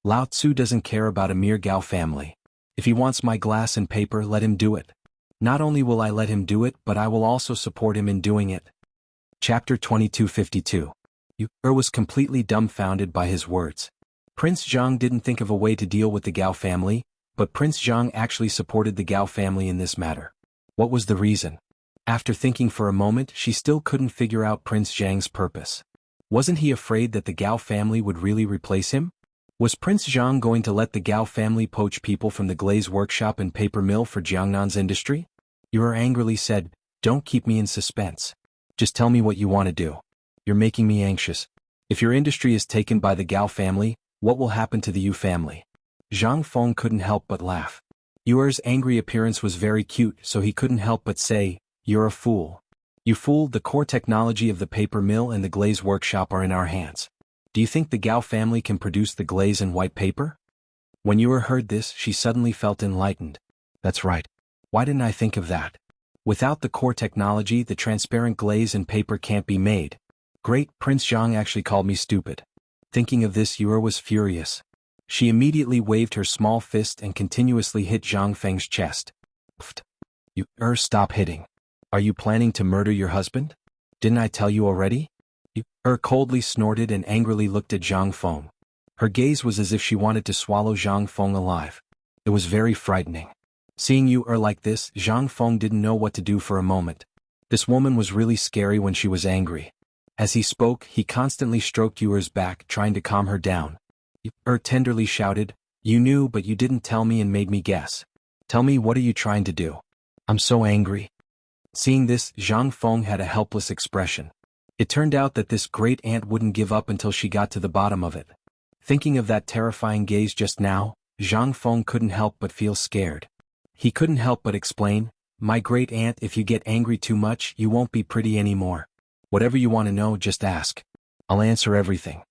Lao Tzu doesn't care about a mere Gao family. If he wants my glass and paper, let him do it. Not only will I let him do it, but I will also support him in doing it. Chapter 2252. Yu was completely dumbfounded by his words. Prince Zhang didn't think of a way to deal with the Gao family, but Prince Zhang actually supported the Gao family in this matter. What was the reason? After thinking for a moment, she still couldn't figure out Prince Zhang's purpose. Wasn't he afraid that the Gao family would really replace him? Was Prince Zhang going to let the Gao family poach people from the glaze workshop and paper mill for Jiangnan's industry? Yu angrily said, Don't keep me in suspense. Just tell me what you want to do. You're making me anxious. If your industry is taken by the Gao family, what will happen to the Yu family? Zhang Feng couldn't help but laugh. Yu's angry appearance was very cute, so he couldn't help but say, You're a fool. You fool, the core technology of the paper mill and the glaze workshop are in our hands. Do you think the Gao family can produce the glaze and white paper? When Yu heard this, she suddenly felt enlightened. That's right. Why didn't I think of that? Without the core technology, the transparent glaze and paper can't be made. Great, Prince Zhang actually called me stupid. Thinking of this, Yu was furious. She immediately waved her small fist and continuously hit Zhang Feng's chest. Pfft. Yu, stop hitting. Are you planning to murder your husband? Didn't I tell you already? Yu coldly snorted and angrily looked at Zhang Feng. Her gaze was as if she wanted to swallow Zhang Feng alive. It was very frightening. Seeing Yu like this, Zhang Feng didn't know what to do for a moment. This woman was really scary when she was angry. As he spoke, he constantly stroked Yu's back, trying to calm her down. Yu tenderly shouted, You knew, but you didn't tell me and made me guess. Tell me, what are you trying to do? I'm so angry. Seeing this, Zhang Feng had a helpless expression. It turned out that this great aunt wouldn't give up until she got to the bottom of it. Thinking of that terrifying gaze just now, Zhang Feng couldn't help but feel scared. He couldn't help but explain, My great aunt, if you get angry too much, you won't be pretty anymore. Whatever you want to know, just ask. I'll answer everything.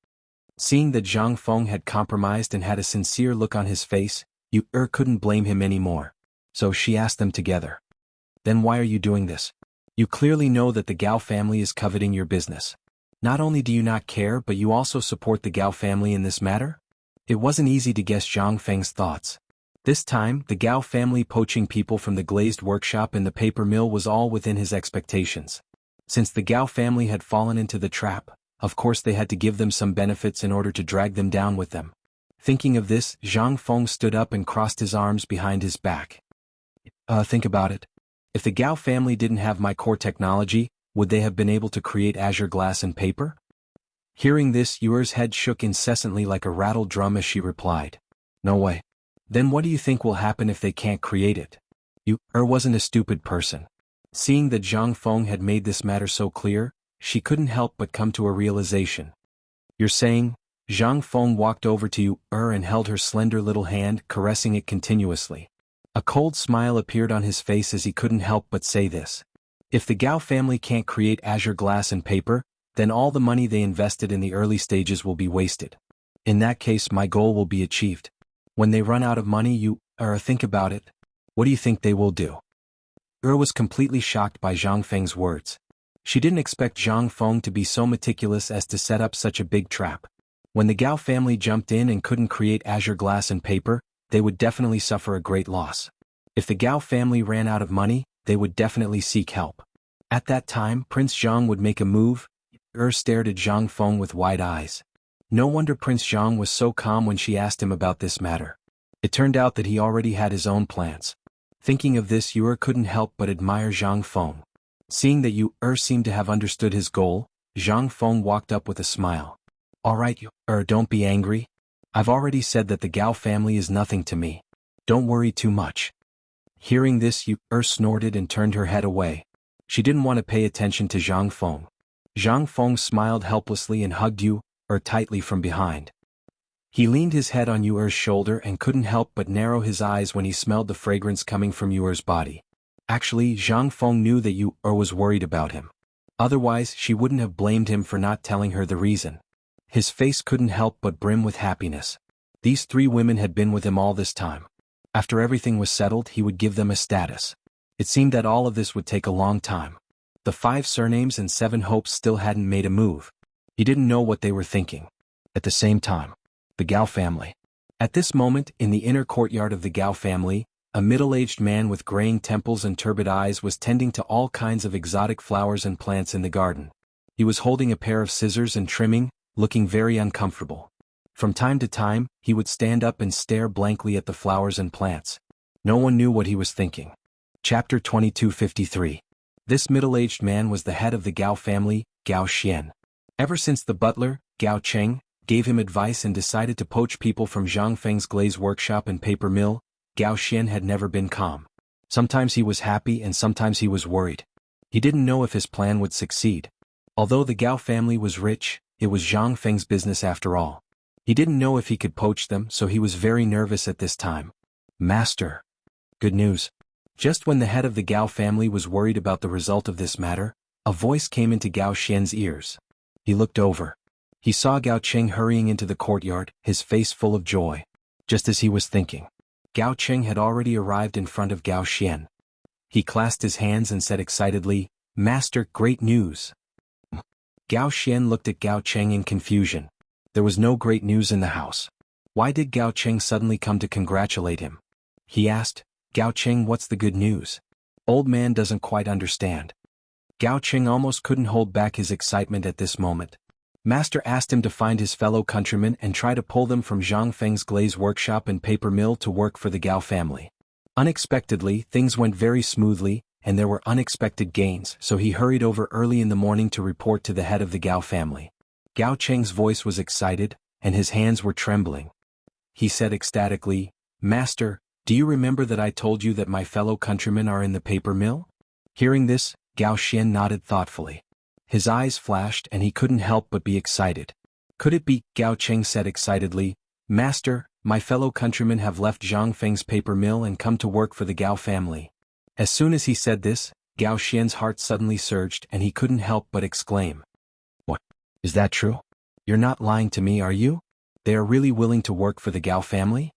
Seeing that Zhang Feng had compromised and had a sincere look on his face, Yu couldn't blame him anymore. So she asked them together. Then why are you doing this? You clearly know that the Gao family is coveting your business. Not only do you not care, but you also support the Gao family in this matter? It wasn't easy to guess Zhang Feng's thoughts. This time, the Gao family poaching people from the glazed workshop and the paper mill was all within his expectations. Since the Gao family had fallen into the trap, of course they had to give them some benefits in order to drag them down with them. Thinking of this, Zhang Feng stood up and crossed his arms behind his back. Think about it. If the Gao family didn't have my core technology, would they have been able to create azure glass and paper? Hearing this, Yuer's head shook incessantly like a rattled drum as she replied. No way. Then what do you think will happen if they can't create it? Wasn't a stupid person. Seeing that Zhang Feng had made this matter so clear, she couldn't help but come to a realization. You're saying? Zhang Feng walked over to Yuer and held her slender little hand, caressing it continuously. A cold smile appeared on his face as he couldn't help but say this. If the Gao family can't create azure glass and paper, then all the money they invested in the early stages will be wasted. In that case, my goal will be achieved. When they run out of money, think about it. What do you think they will do? Was completely shocked by Zhang Feng's words. She didn't expect Zhang Feng to be so meticulous as to set up such a big trap. When the Gao family jumped in and couldn't create azure glass and paper, they would definitely suffer a great loss. If the Gao family ran out of money, they would definitely seek help. At that time, Prince Zhang would make a move. Stared at Zhang Feng with wide eyes. No wonder Prince Zhang was so calm when she asked him about this matter. It turned out that he already had his own plans. Thinking of this, couldn't help but admire Zhang Feng. Seeing that seemed to have understood his goal, Zhang Feng walked up with a smile. Alright, don't be angry. I've already said that the Gao family is nothing to me. Don't worry too much. Hearing this, snorted and turned her head away. She didn't want to pay attention to Zhang Feng. Zhang Feng smiled helplessly and hugged tightly from behind. He leaned his head on Yuer's shoulder and couldn't help but narrow his eyes when he smelled the fragrance coming from Yuer's body. Actually, Zhang Feng knew that Yuer was worried about him. Otherwise, she wouldn't have blamed him for not telling her the reason. His face couldn't help but brim with happiness. These 3 women had been with him all this time. After everything was settled, he would give them a status. It seemed that all of this would take a long time. The 5 surnames and 7 hopes still hadn't made a move. He didn't know what they were thinking. At the same time, the Gao family. At this moment, in the inner courtyard of the Gao family, a middle-aged man with graying temples and turbid eyes was tending to all kinds of exotic flowers and plants in the garden. He was holding a pair of scissors and trimming, looking very uncomfortable. From time to time, he would stand up and stare blankly at the flowers and plants. No one knew what he was thinking. Chapter 2253. This middle-aged man was the head of the Gao family, Gao Xian. Ever since the butler, Gao Cheng, gave him advice and decided to poach people from Zhang Feng's glaze workshop and paper mill, Gao Xian had never been calm. Sometimes he was happy and sometimes he was worried. He didn't know if his plan would succeed. Although the Gao family was rich, it was Zhang Feng's business after all. He didn't know if he could poach them, so he was very nervous at this time. Master. Good news. Just when the head of the Gao family was worried about the result of this matter, a voice came into Gao Xian's ears. He looked over. He saw Gao Cheng hurrying into the courtyard, his face full of joy. Just as he was thinking, Gao Cheng had already arrived in front of Gao Xian. He clasped his hands and said excitedly, Master, great news. Gao Xian looked at Gao Cheng in confusion. There was no great news in the house. Why did Gao Cheng suddenly come to congratulate him? He asked, Gao Cheng, what's the good news? Old man doesn't quite understand. Gao Cheng almost couldn't hold back his excitement at this moment. Master asked him to find his fellow countrymen and try to pull them from Zhang Feng's glaze workshop and paper mill to work for the Gao family. Unexpectedly, things went very smoothly, and there were unexpected gains, so he hurried over early in the morning to report to the head of the Gao family. Gao Cheng's voice was excited, and his hands were trembling. He said ecstatically, Master, do you remember that I told you that my fellow countrymen are in the paper mill? Hearing this, Gao Xian nodded thoughtfully. His eyes flashed and he couldn't help but be excited. Could it be? Gao Cheng said excitedly, Master, my fellow countrymen have left Zhang Feng's paper mill and come to work for the Gao family. As soon as he said this, Gao Xian's heart suddenly surged and he couldn't help but exclaim. What? Is that true? You're not lying to me, are you? They are really willing to work for the Gao family?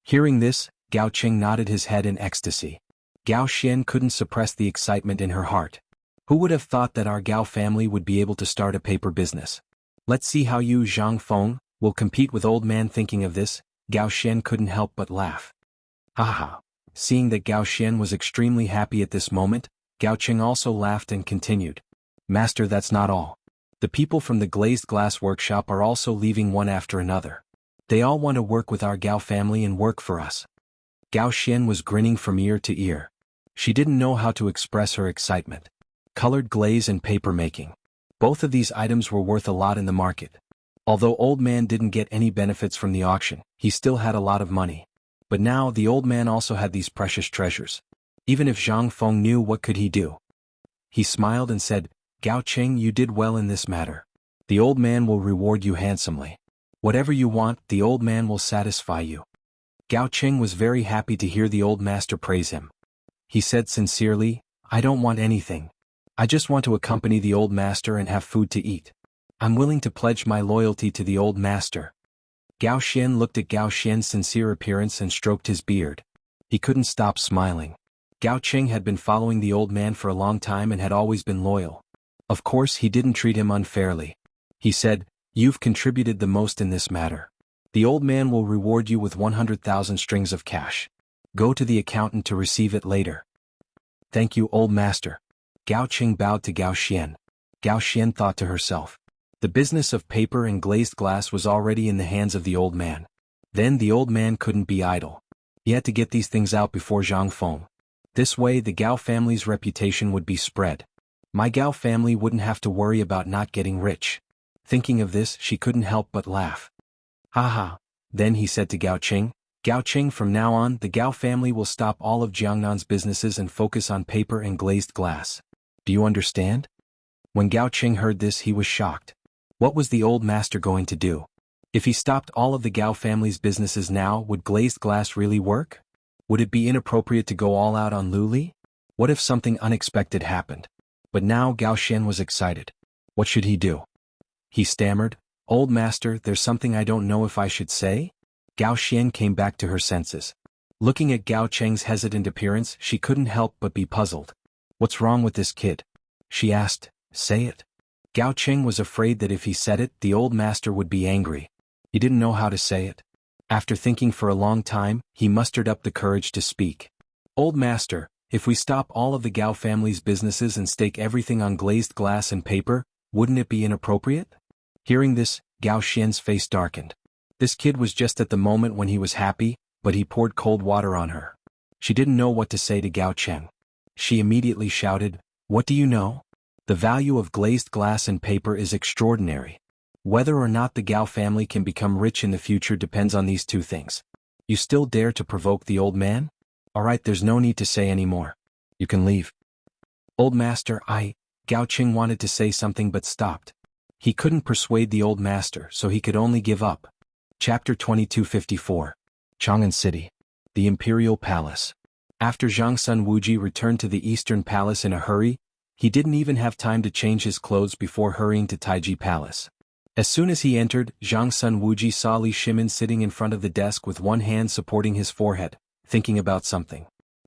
Hearing this, Gao Cheng nodded his head in ecstasy. Gao Xian couldn't suppress the excitement in her heart. Who would have thought that our Gao family would be able to start a paper business? Let's see how you, Zhang Feng, will compete with old man. Thinking of this, Gao Xian couldn't help but laugh. Haha. Seeing that Gao Xian was extremely happy at this moment, Gao Cheng also laughed and continued. Master, that's not all. The people from the glazed glass workshop are also leaving one after another. They all want to work with our Gao family and work for us. Gao Xian was grinning from ear to ear. She didn't know how to express her excitement. Colored glaze and paper making. Both of these items were worth a lot in the market. Although Old Man didn't get any benefits from the auction, he still had a lot of money. But now the old man also had these precious treasures. Even if Zhang Feng knew, what could he do? He smiled and said, Gao Cheng, you did well in this matter. The old man will reward you handsomely. Whatever you want, the old man will satisfy you. Gao Cheng was very happy to hear the old master praise him. He said sincerely, I don't want anything. I just want to accompany the old master and have food to eat. I'm willing to pledge my loyalty to the old master. Gao Xian looked at Gao Xian's sincere appearance and stroked his beard. He couldn't stop smiling. Gao Cheng had been following the old man for a long time and had always been loyal. Of course, he didn't treat him unfairly. He said, You've contributed the most in this matter. The old man will reward you with 100,000 strings of cash. Go to the accountant to receive it later. Thank you, old master. Gao Cheng bowed to Gao Xian. Gao Xian thought to herself. The business of paper and glazed glass was already in the hands of the old man. Then the old man couldn't be idle. He had to get these things out before Zhang Feng. This way the Gao family's reputation would be spread. My Gao family wouldn't have to worry about not getting rich. Thinking of this, she couldn't help but laugh. Haha. Then he said to Gao Cheng, Gao Cheng, from now on the Gao family will stop all of Jiangnan's businesses and focus on paper and glazed glass. Do you understand? When Gao Cheng heard this, he was shocked. What was the old master going to do? If he stopped all of the Gao family's businesses now, would glazed glass really work? Would it be inappropriate to go all out on Luli? What if something unexpected happened? But now Gao Xian was excited. What should he do? He stammered, Old master, there's something I don't know if I should say? Gao Xian came back to her senses. Looking at Gao Cheng's hesitant appearance, she couldn't help but be puzzled. What's wrong with this kid? She asked. Say it. Gao Cheng was afraid that if he said it, the old master would be angry. He didn't know how to say it. After thinking for a long time, he mustered up the courage to speak. Old master, if we stop all of the Gao family's businesses and stake everything on glazed glass and paper, wouldn't it be inappropriate? Hearing this, Gao Xian's face darkened. This kid was just at the moment when he was happy, but he poured cold water on her. She didn't know what to say to Gao Cheng. She immediately shouted, What do you know? The value of glazed glass and paper is extraordinary. Whether or not the Gao family can become rich in the future depends on these two things. You still dare to provoke the old man? Alright, there's no need to say any more. You can leave. Old master, Gao Cheng wanted to say something but stopped. He couldn't persuade the old master, so he could only give up. Chapter 2254. Chang'an City. The Imperial Palace. After Zhang Sun Wuji returned to the Eastern Palace in a hurry, he didn't even have time to change his clothes before hurrying to Taiji Palace. As soon as he entered, Zhang Sun Wuji saw Li Shimin sitting in front of the desk with one hand supporting his forehead, thinking about something.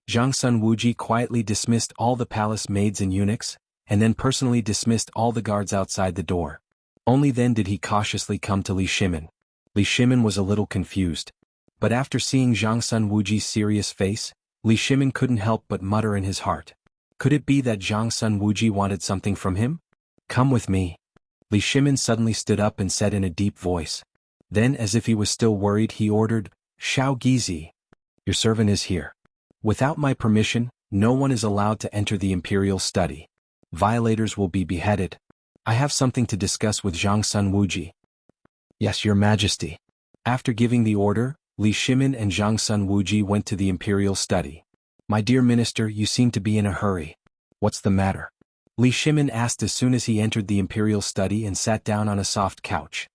Zhang Sun Wuji quietly dismissed all the palace maids and eunuchs, and then personally dismissed all the guards outside the door. Only then did he cautiously come to Li Shimin. Li Shimin was a little confused. But after seeing Zhang Sun Wuji's serious face, Li Shimin couldn't help but mutter in his heart. Could it be that Zhang Sun Wuji wanted something from him? Come with me. Li Shimin suddenly stood up and said in a deep voice. Then, as if he was still worried, he ordered, Shao Gizi. Your servant is here. Without my permission, no one is allowed to enter the imperial study. Violators will be beheaded. I have something to discuss with Zhang Sun Wuji. Yes, your majesty. After giving the order, Li Shimin and Zhang Sun Wuji went to the imperial study. My dear minister, you seem to be in a hurry. What's the matter? Li Shimin asked as soon as he entered the imperial study and sat down on a soft couch.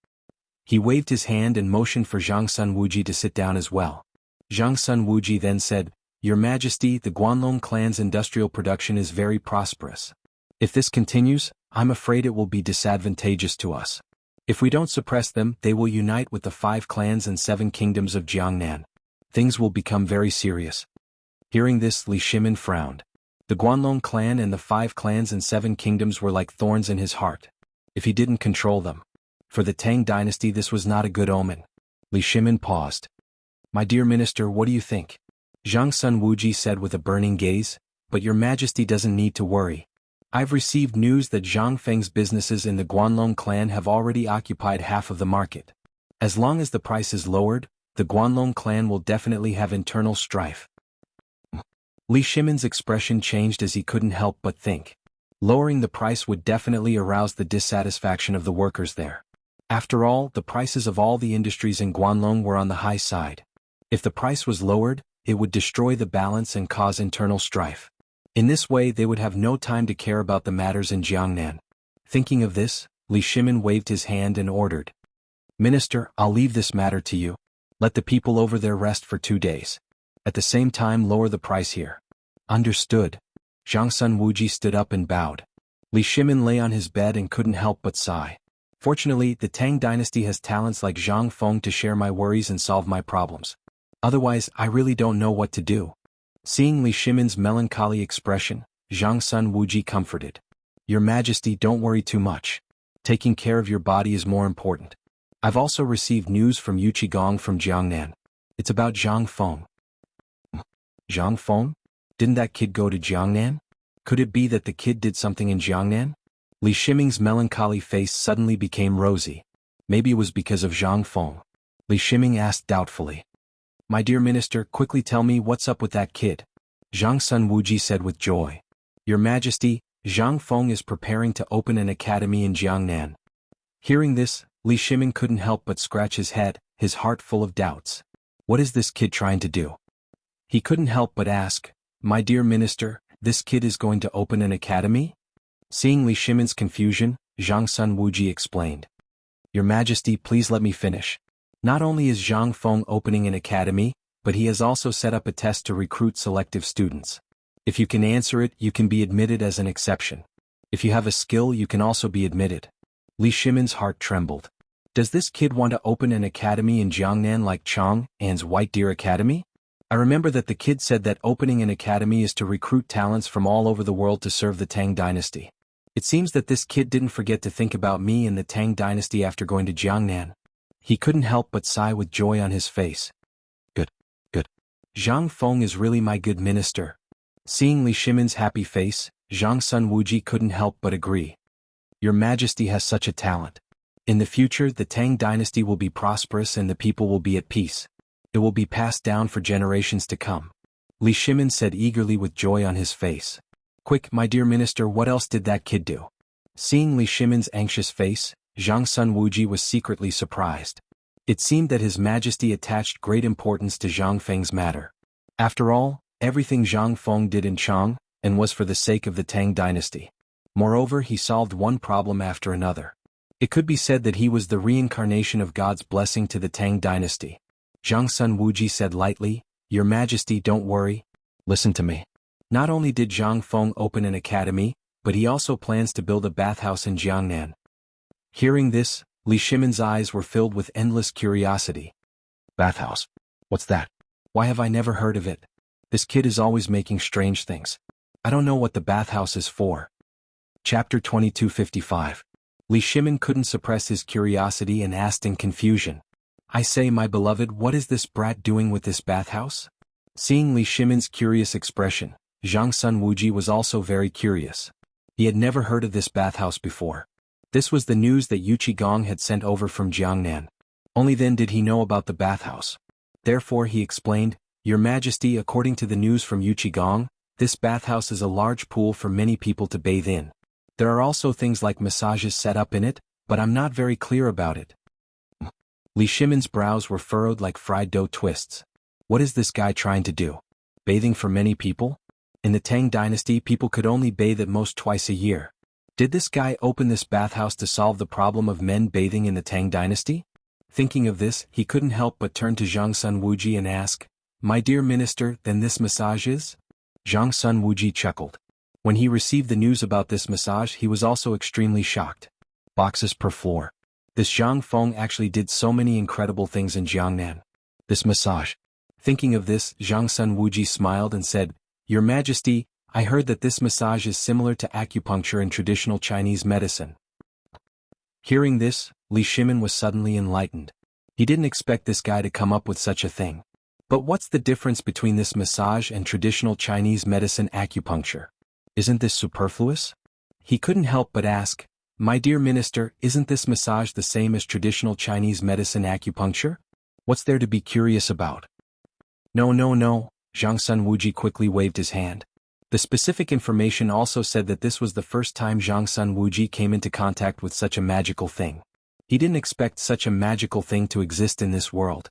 He waved his hand and motioned for Zhang Sun Wuji to sit down as well. Zhang Sun Wuji then said, Your Majesty, the Guanlong clan's industrial production is very prosperous. If this continues, I'm afraid it will be disadvantageous to us. If we don't suppress them, they will unite with the 5 clans and 7 kingdoms of Jiangnan. Things will become very serious. Hearing this, Li Shimin frowned. The Guanlong clan and the 5 clans and 7 kingdoms were like thorns in his heart. If he didn't control them. For the Tang dynasty, this was not a good omen. Li Shimin paused. My dear minister, what do you think? Zhang Sun Wuji said with a burning gaze, But your majesty doesn't need to worry. I've received news that Zhang Feng's businesses in the Guanlong clan have already occupied half of the market. As long as the price is lowered, the Guanlong clan will definitely have internal strife. Li Shimon's expression changed as he couldn't help but think. Lowering the price would definitely arouse the dissatisfaction of the workers there. After all, the prices of all the industries in Guanlong were on the high side. If the price was lowered, it would destroy the balance and cause internal strife. In this way they would have no time to care about the matters in Jiangnan. Thinking of this, Li Shimon waved his hand and ordered, "Minister, I'll leave this matter to you. Let the people over there rest for 2 days. At the same time lower the price here." Understood. Zhang Sun Wuji stood up and bowed. Li Shimon lay on his bed and couldn't help but sigh. Fortunately, the Tang dynasty has talents like Zhang Feng to share my worries and solve my problems. Otherwise, I really don't know what to do. Seeing Li Shimon's melancholy expression, Zhang Sun Wuji comforted. "Your Majesty, don't worry too much. Taking care of your body is more important. I've also received news from Yuqigong from Jiangnan. It's about Zhang Feng." Zhang Feng? Didn't that kid go to Jiangnan? Could it be that the kid did something in Jiangnan? Li Shimon's melancholy face suddenly became rosy. Maybe it was because of Zhang Feng. Li Shimon asked doubtfully. "My dear minister, quickly tell me what's up with that kid." Zhang Sun Wuji said with joy. "Your Majesty, Zhang Feng is preparing to open an academy in Jiangnan." Hearing this, Li Shimon couldn't help but scratch his head, his heart full of doubts. What is this kid trying to do? He couldn't help but ask, "My dear minister, this kid is going to open an academy?" Seeing Li Shimon's confusion, Zhang Sun Wuji explained. "Your Majesty, please let me finish. Not only is Zhang Feng opening an academy, but he has also set up a test to recruit selective students. If you can answer it, you can be admitted as an exception. If you have a skill, you can also be admitted." Li Shimon's heart trembled. Does this kid want to open an academy in Jiangnan like Chang An's White Deer Academy? I remember that the kid said that opening an academy is to recruit talents from all over the world to serve the Tang dynasty. It seems that this kid didn't forget to think about me and the Tang dynasty after going to Jiangnan. He couldn't help but sigh with joy on his face. Good. Zhang Feng is really my good minister. Seeing Li Shimon's happy face, Zhang Sun Wuji couldn't help but agree. Your Majesty has such a talent. In the future, the Tang dynasty will be prosperous and the people will be at peace. It will be passed down for generations to come. Li Shimon said eagerly with joy on his face. Quick, my dear minister, what else did that kid do? Seeing Li Shimon's anxious face, Zhang Sun Wuji was secretly surprised. It seemed that His Majesty attached great importance to Zhang Feng's matter. After all, everything Zhang Feng did in Chang, and was for the sake of the Tang dynasty. Moreover, he solved one problem after another. It could be said that he was the reincarnation of God's blessing to the Tang dynasty. Zhang Sun Wuji said lightly, Your Majesty, don't worry. Listen to me. Not only did Zhang Feng open an academy, but he also plans to build a bathhouse in Jiangnan. Hearing this, Li Shimon's eyes were filled with endless curiosity. Bathhouse? What's that? Why have I never heard of it? This kid is always making strange things. I don't know what the bathhouse is for. Chapter 2255. Li Shimon couldn't suppress his curiosity and asked in confusion. I say, my beloved, what is this brat doing with this bathhouse? Seeing Li Shimon's curious expression, Zhang Sun Wuji was also very curious. He had never heard of this bathhouse before. This was the news that Yuqigong had sent over from Jiangnan. Only then did he know about the bathhouse. Therefore he explained, Your Majesty, according to the news from Yuqigong, this bathhouse is a large pool for many people to bathe in. There are also things like massages set up in it, but I'm not very clear about it. Li Shimon's brows were furrowed like fried dough twists. What is this guy trying to do? Bathing for many people? In the Tang dynasty, people could only bathe at most twice a year. Did this guy open this bathhouse to solve the problem of men bathing in the Tang dynasty? Thinking of this, he couldn't help but turn to Zhang Sun Wuji and ask, My dear minister, then this massage is? Zhang Sun Wuji chuckled. When he received the news about this massage, he was also extremely shocked. Boxes per floor. This Zhang Feng actually did so many incredible things in Jiangnan. This massage. Thinking of this, Zhang Sun Wuji smiled and said, Your Majesty, I heard that this massage is similar to acupuncture in traditional Chinese medicine. Hearing this, Li Shimon was suddenly enlightened. He didn't expect this guy to come up with such a thing. But what's the difference between this massage and traditional Chinese medicine acupuncture? Isn't this superfluous? He couldn't help but ask, My dear minister, isn't this massage the same as traditional Chinese medicine acupuncture? What's there to be curious about? No, no, no, Zhang Sun Wuji quickly waved his hand. The specific information also said that this was the first time Zhang Sun Wuji came into contact with such a magical thing. He didn't expect such a magical thing to exist in this world.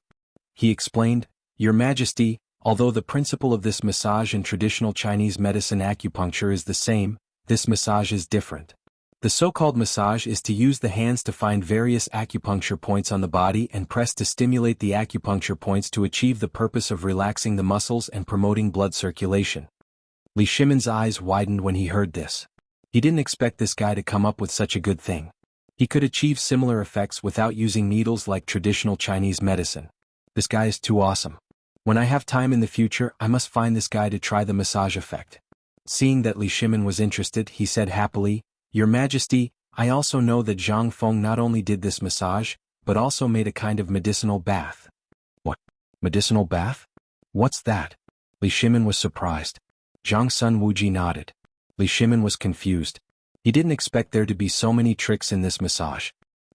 He explained, Your Majesty, although the principle of this massage in traditional Chinese medicine acupuncture is the same, this massage is different. The so-called massage is to use the hands to find various acupuncture points on the body and press to stimulate the acupuncture points to achieve the purpose of relaxing the muscles and promoting blood circulation. Li Shimon's eyes widened when he heard this. He didn't expect this guy to come up with such a good thing. He could achieve similar effects without using needles like traditional Chinese medicine. This guy is too awesome. When I have time in the future, I must find this guy to try the massage effect. Seeing that Li Shimon was interested, he said happily, Your Majesty, I also know that Zhang Feng not only did this massage, but also made a kind of medicinal bath. What? Medicinal bath? What's that? Li Shimon was surprised. Zhang Sun Wuji nodded. Li Shimon was confused. He didn't expect there to be so many tricks in this massage.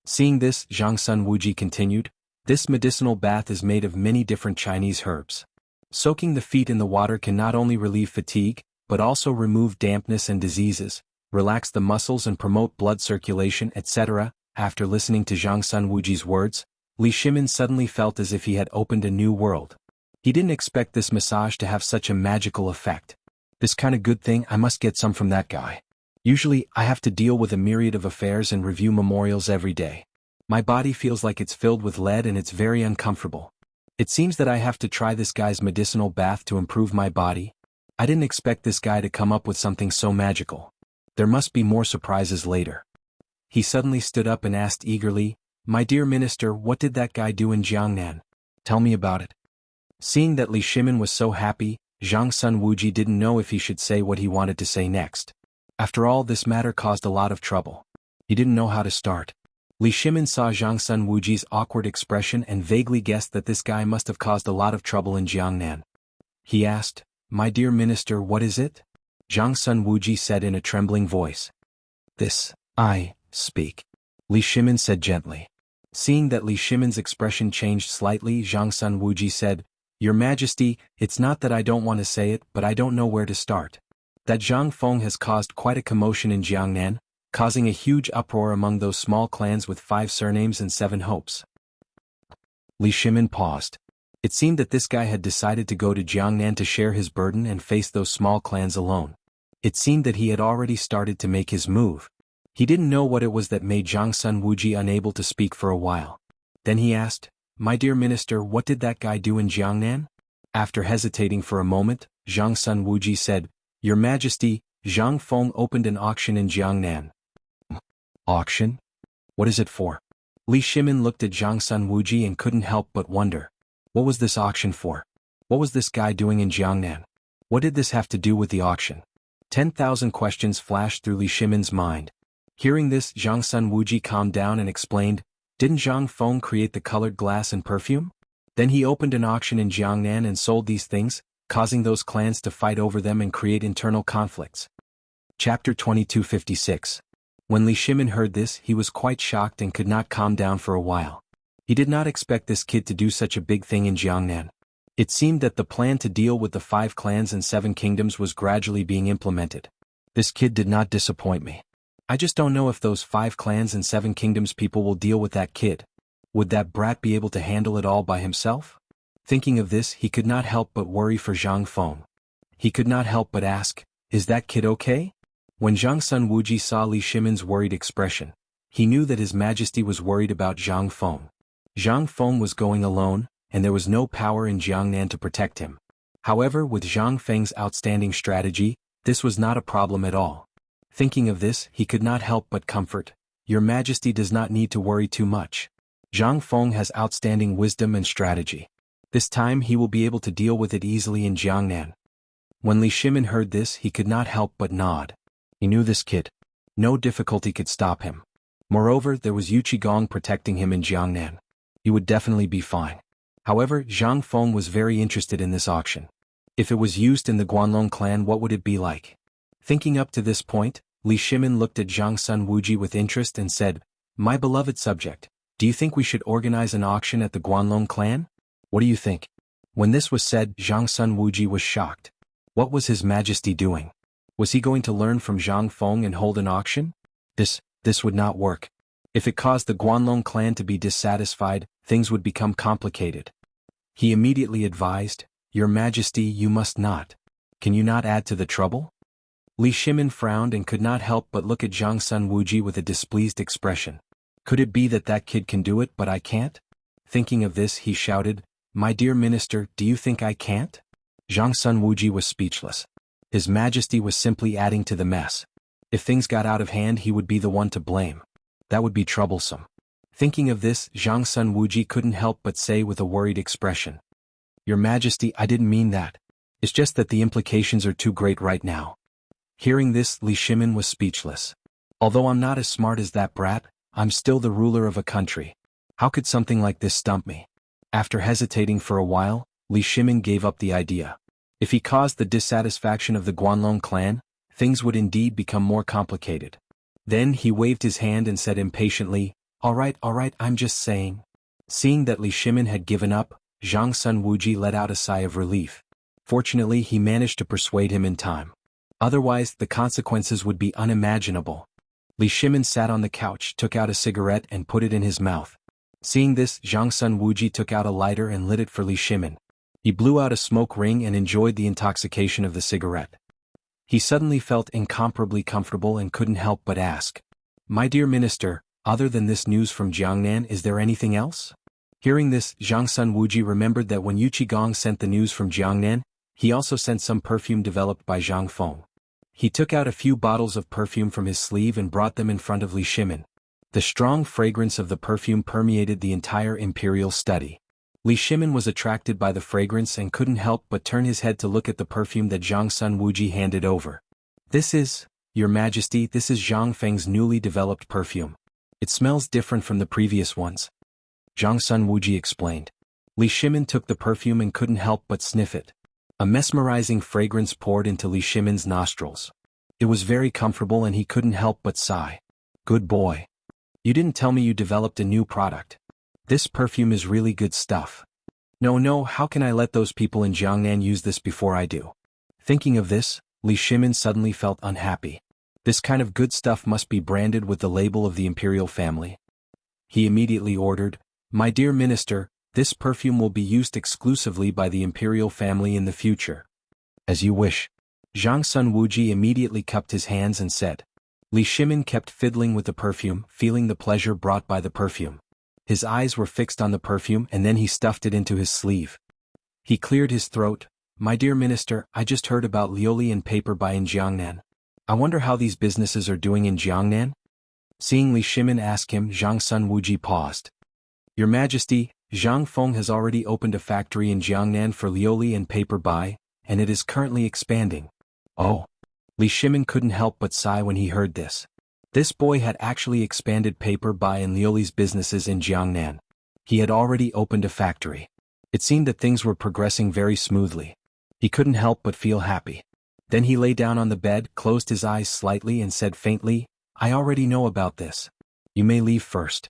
Seeing this, Zhang Sun Wuji continued, This medicinal bath is made of many different Chinese herbs. Soaking the feet in the water can not only relieve fatigue, but also remove dampness and diseases, relax the muscles and promote blood circulation, etc. After listening to Zhang Sun Wuji's words, Li Shimon suddenly felt as if he had opened a new world. He didn't expect this massage to have such a magical effect. This kind of good thing, I must get some from that guy. Usually, I have to deal with a myriad of affairs and review memorials every day. My body feels like it's filled with lead and it's very uncomfortable. It seems that I have to try this guy's medicinal bath to improve my body. I didn't expect this guy to come up with something so magical. There must be more surprises later. He suddenly stood up and asked eagerly, My dear minister, what did that guy do in Jiangnan? Tell me about it. Seeing that Li Shimon was so happy, Zhang Sun Wuji didn't know if he should say what he wanted to say next. After all, this matter caused a lot of trouble. He didn't know how to start. Li Shimon saw Zhang Sun Wuji's awkward expression and vaguely guessed that this guy must have caused a lot of trouble in Jiangnan. He asked, My dear minister, what is it? Zhang Sun Wuji said in a trembling voice. This, I speak. Li Shimon said gently. Seeing that Li Shimon's expression changed slightly, Zhang Sun Wuji said, Your Majesty, it's not that I don't want to say it, but I don't know where to start. That Zhang Feng has caused quite a commotion in Jiangnan, causing a huge uproar among those small clans with 5 surnames and 7 hopes. Li Shimon paused. It seemed that this guy had decided to go to Jiangnan to share his burden and face those small clans alone. It seemed that he had already started to make his move. He didn't know what it was that made Zhang Sun Wuji unable to speak for a while. Then he asked, My dear minister, what did that guy do in Jiangnan? After hesitating for a moment, Zhang Sun Wuji said, Your Majesty, Zhang Feng opened an auction in Jiangnan. Auction? What is it for? Li Shimon looked at Zhang Sun Wuji and couldn't help but wonder. What was this auction for? What was this guy doing in Jiangnan? What did this have to do with the auction? 10,000 questions flashed through Li Shimon's mind. Hearing this, Zhang Sun Wuji calmed down and explained, Didn't Zhang Feng create the colored glass and perfume? Then he opened an auction in Jiangnan and sold these things, causing those clans to fight over them and create internal conflicts. Chapter 2256. When Li Shimon heard this, he was quite shocked and could not calm down for a while. He did not expect this kid to do such a big thing in Jiangnan. It seemed that the plan to deal with the 5 clans and 7 kingdoms was gradually being implemented. This kid did not disappoint me. I just don't know if those 5 clans and 7 kingdoms people will deal with that kid. Would that brat be able to handle it all by himself? Thinking of this, he could not help but worry for Zhang Feng. He could not help but ask, Is that kid okay? When Zhang Sun Wuji saw Li Shimon's worried expression, he knew that His Majesty was worried about Zhang Feng. Zhang Feng was going alone, and there was no power in Jiangnan to protect him. However, with Zhang Feng's outstanding strategy, this was not a problem at all. Thinking of this, he could not help but comfort, Your Majesty does not need to worry too much. Zhang Feng has outstanding wisdom and strategy. This time he will be able to deal with it easily in Jiangnan. When Li Shimon heard this, he could not help but nod. He knew this kid. No difficulty could stop him. Moreover, there was Yuqigong protecting him in Jiangnan. He would definitely be fine. However, Zhang Feng was very interested in this auction. If it was used in the Guanlong clan, what would it be like? Thinking up to this point, Li Shimin looked at Zhang Sun Wuji with interest and said, "My beloved subject, do you think we should organize an auction at the Guanlong clan? What do you think?" When this was said, Zhang Sun Wuji was shocked. What was His Majesty doing? Was he going to learn from Zhang Feng and hold an auction? This would not work. If it caused the Guanlong clan to be dissatisfied, things would become complicated. He immediately advised, "Your Majesty, you must not. Can you not add to the trouble?" Li Shimin frowned and could not help but look at Zhang Sun Wuji with a displeased expression. Could it be that that kid can do it but I can't? Thinking of this, he shouted, "My dear minister, do you think I can't?" Zhang Sun Wuji was speechless. His Majesty was simply adding to the mess. If things got out of hand, he would be the one to blame. That would be troublesome. Thinking of this, Zhang Sun Wuji couldn't help but say with a worried expression, "Your Majesty, I didn't mean that. It's just that the implications are too great right now." Hearing this, Li Shimin was speechless. Although I'm not as smart as that brat, I'm still the ruler of a country. How could something like this stump me? After hesitating for a while, Li Shimin gave up the idea. If he caused the dissatisfaction of the Guanlong clan, things would indeed become more complicated. Then he waved his hand and said impatiently, all right, I'm just saying." Seeing that Li Shimin had given up, Zhang Sun Wuji let out a sigh of relief. Fortunately, he managed to persuade him in time. Otherwise, the consequences would be unimaginable. Li Shimin sat on the couch, took out a cigarette and put it in his mouth. Seeing this, Zhang Sun Wuji took out a lighter and lit it for Li Shimin. He blew out a smoke ring and enjoyed the intoxication of the cigarette. He suddenly felt incomparably comfortable and couldn't help but ask, "My dear minister, other than this news from Jiangnan, is there anything else?" Hearing this, Zhang Sun Wuji remembered that when Yu Qigong sent the news from Jiangnan, he also sent some perfume developed by Zhang Feng. He took out a few bottles of perfume from his sleeve and brought them in front of Li Shimin. The strong fragrance of the perfume permeated the entire imperial study. Li Shimin was attracted by the fragrance and couldn't help but turn his head to look at the perfume that Zhang Sun Wuji handed over. "This is, Your Majesty, this is Zhang Feng's newly developed perfume. It smells different from the previous ones," Zhang Sun Wuji explained. Li Shimin took the perfume and couldn't help but sniff it. A mesmerizing fragrance poured into Li Shimin's nostrils. It was very comfortable and he couldn't help but sigh. "Good boy. You didn't tell me you developed a new product. This perfume is really good stuff. No, how can I let those people in Jiangnan use this before I do?" Thinking of this, Li Shimin suddenly felt unhappy. This kind of good stuff must be branded with the label of the imperial family. He immediately ordered, "My dear minister, this perfume will be used exclusively by the imperial family in the future." "As you wish." Zhang Sun Wuji immediately cupped his hands and said. Li Shimin kept fiddling with the perfume, feeling the pleasure brought by the perfume. His eyes were fixed on the perfume and then he stuffed it into his sleeve. He cleared his throat. "My dear minister, I just heard about Lioli and paper buy in Jiangnan. I wonder how these businesses are doing in Jiangnan?" Seeing Li Shimin ask him, Zhang Sun Wuji paused. "Your Majesty, Zhang Feng has already opened a factory in Jiangnan for Lioli and paper buy, and it is currently expanding." "Oh." Li Shimin couldn't help but sigh when he heard this. This boy had actually expanded paper buy and Lioli's businesses in Jiangnan. He had already opened a factory. It seemed that things were progressing very smoothly. He couldn't help but feel happy. Then he lay down on the bed, closed his eyes slightly and said faintly, "I already know about this. You may leave first."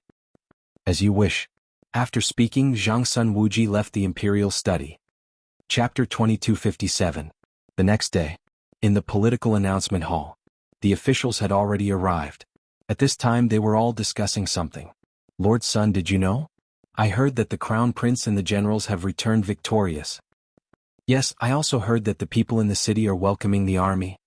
"As you wish." After speaking, Zhang Sun Wuji left the imperial study. Chapter 2257. The next day. In the political announcement hall. The officials had already arrived. At this time they were all discussing something. "Lord Sun, did you know? I heard that the crown prince and the generals have returned victorious." "Yes, I also heard that the people in the city are welcoming the army.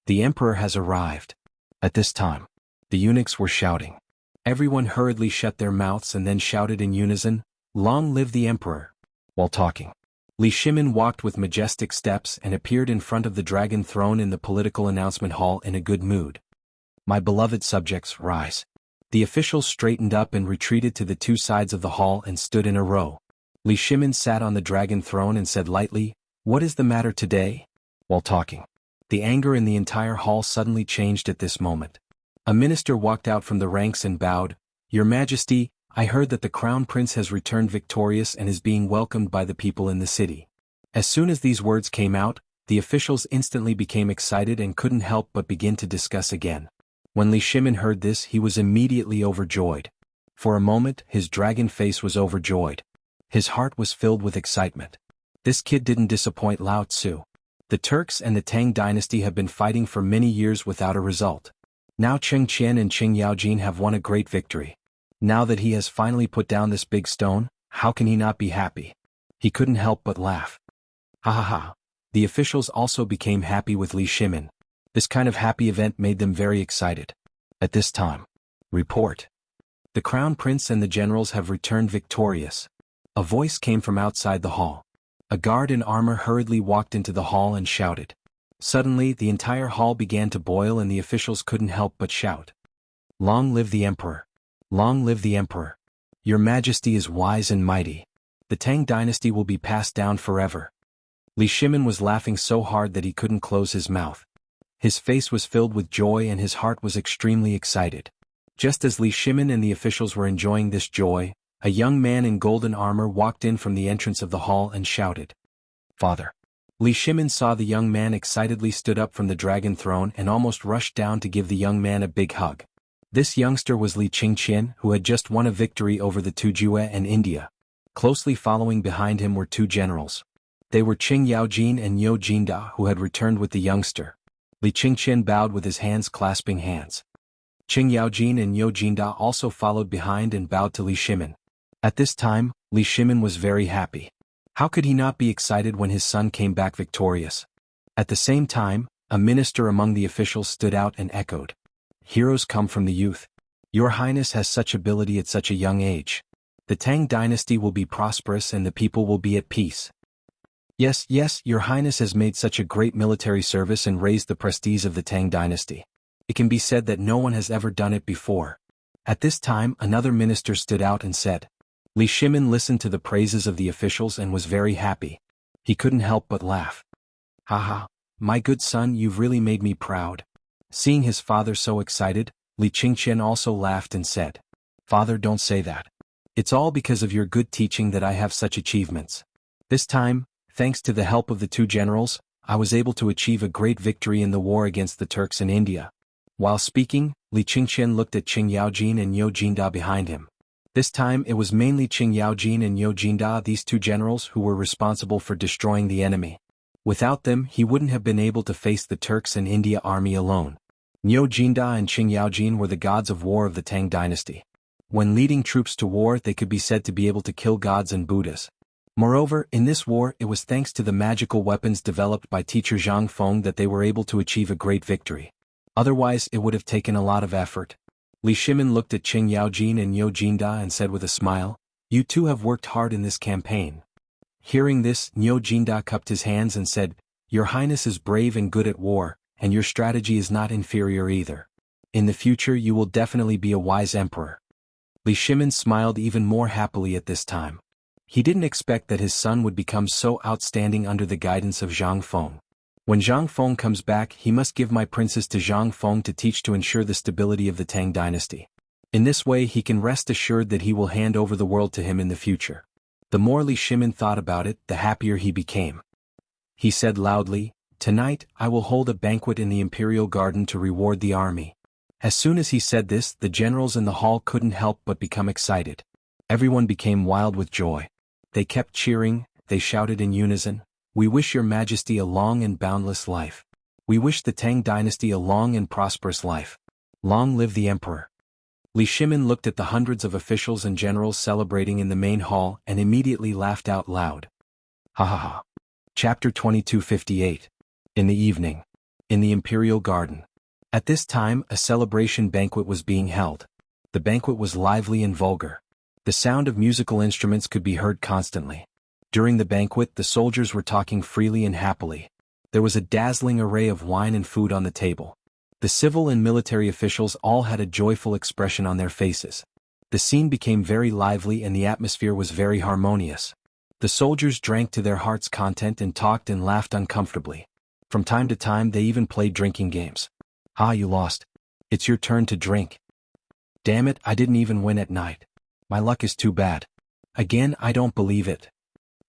The emperor has arrived." At this time, the eunuchs were shouting. Everyone hurriedly shut their mouths and then shouted in unison, "Long live the emperor!" While talking, Li Shimin walked with majestic steps and appeared in front of the dragon throne in the political announcement hall in a good mood. "My beloved subjects, rise." The officials straightened up and retreated to the two sides of the hall and stood in a row. Li Shimin sat on the dragon throne and said lightly, "What is the matter today?" While talking, the anger in the entire hall suddenly changed at this moment. A minister walked out from the ranks and bowed, "Your Majesty, I heard that the crown prince has returned victorious and is being welcomed by the people in the city." As soon as these words came out, the officials instantly became excited and couldn't help but begin to discuss again. When Li Shimin heard this, he was immediately overjoyed. For a moment, his dragon face was overjoyed. His heart was filled with excitement. This kid didn't disappoint Lao Tzu. The Turks and the Tang dynasty have been fighting for many years without a result. Now Cheng Qian and Qing Yaojin have won a great victory. Now that he has finally put down this big stone, how can he not be happy? He couldn't help but laugh. Ha ha ha. The officials also became happy with Li Shimin. This kind of happy event made them very excited. At this time, report. The crown prince and the generals have returned victorious. A voice came from outside the hall. A guard in armor hurriedly walked into the hall and shouted. Suddenly, the entire hall began to boil and the officials couldn't help but shout. Long live the emperor! Long live the emperor! Your Majesty is wise and mighty. The Tang dynasty will be passed down forever. Li Shimin was laughing so hard that he couldn't close his mouth. His face was filled with joy and his heart was extremely excited. Just as Li Shimin and the officials were enjoying this joy, a young man in golden armor walked in from the entrance of the hall and shouted. Father! Li Shimin saw the young man excitedly stood up from the dragon throne and almost rushed down to give the young man a big hug. This youngster was Li Qingqian, who had just won a victory over the Tujue and India. Closely following behind him were two generals. They were Qing Yaojin and Yo Jinda, who had returned with the youngster. Li Qingqian bowed with his hands clasping hands. Qing Yaojin and Yo Jinda also followed behind and bowed to Li Shimin. At this time, Li Shimin was very happy. How could he not be excited when his son came back victorious? At the same time, a minister among the officials stood out and echoed. Heroes come from the youth. Your Highness has such ability at such a young age. The Tang dynasty will be prosperous and the people will be at peace. Yes, yes, Your Highness has made such a great military service and raised the prestige of the Tang dynasty. It can be said that no one has ever done it before. At this time, another minister stood out and said. Li Shimin listened to the praises of the officials and was very happy. He couldn't help but laugh. Ha, my good son, you've really made me proud. Seeing his father so excited, Li Qingqian also laughed and said. Father, don't say that. It's all because of your good teaching that I have such achievements. This time, thanks to the help of the two generals, I was able to achieve a great victory in the war against the Turks in India. While speaking, Li Qingqian looked at Qing Yaojin and Yo Jinda behind him. This time it was mainly Qing Yaojin and Yo Jinda, these two generals, who were responsible for destroying the enemy. Without them, he wouldn't have been able to face the Turks and India army alone. Yo Jinda and Qing Yaojin were the gods of war of the Tang dynasty. When leading troops to war, they could be said to be able to kill gods and Buddhas. Moreover, in this war, it was thanks to the magical weapons developed by teacher Zhang Feng that they were able to achieve a great victory. Otherwise, it would have taken a lot of effort. Li Shimin looked at Qing Yaojin and Yo Jinda and said with a smile, You two have worked hard in this campaign. Hearing this, Yo Jinda cupped his hands and said, Your Highness is brave and good at war, and your strategy is not inferior either. In the future you will definitely be a wise emperor. Li Shimin smiled even more happily at this time. He didn't expect that his son would become so outstanding under the guidance of Zhang Feng. When Zhang Feng comes back, he must give my princess to Zhang Feng to teach to ensure the stability of the Tang dynasty. In this way he can rest assured that he will hand over the world to him in the future. The more Li Shimin thought about it, the happier he became. He said loudly, Tonight, I will hold a banquet in the imperial garden to reward the army. As soon as he said this, the generals in the hall couldn't help but become excited. Everyone became wild with joy. They kept cheering, they shouted in unison, We wish your Majesty a long and boundless life. We wish the Tang dynasty a long and prosperous life. Long live the emperor. Li Shimin looked at the hundreds of officials and generals celebrating in the main hall and immediately laughed out loud. Ha ha ha. Chapter 2258. In the evening. In the imperial garden. At this time, a celebration banquet was being held. The banquet was lively and vulgar. The sound of musical instruments could be heard constantly. During the banquet, the soldiers were talking freely and happily. There was a dazzling array of wine and food on the table. The civil and military officials all had a joyful expression on their faces. The scene became very lively and the atmosphere was very harmonious. The soldiers drank to their heart's content and talked and laughed uncomfortably. From time to time they even played drinking games. Ah, you lost. It's your turn to drink. Damn it, I didn't even win at night. My luck is too bad. Again, I don't believe it.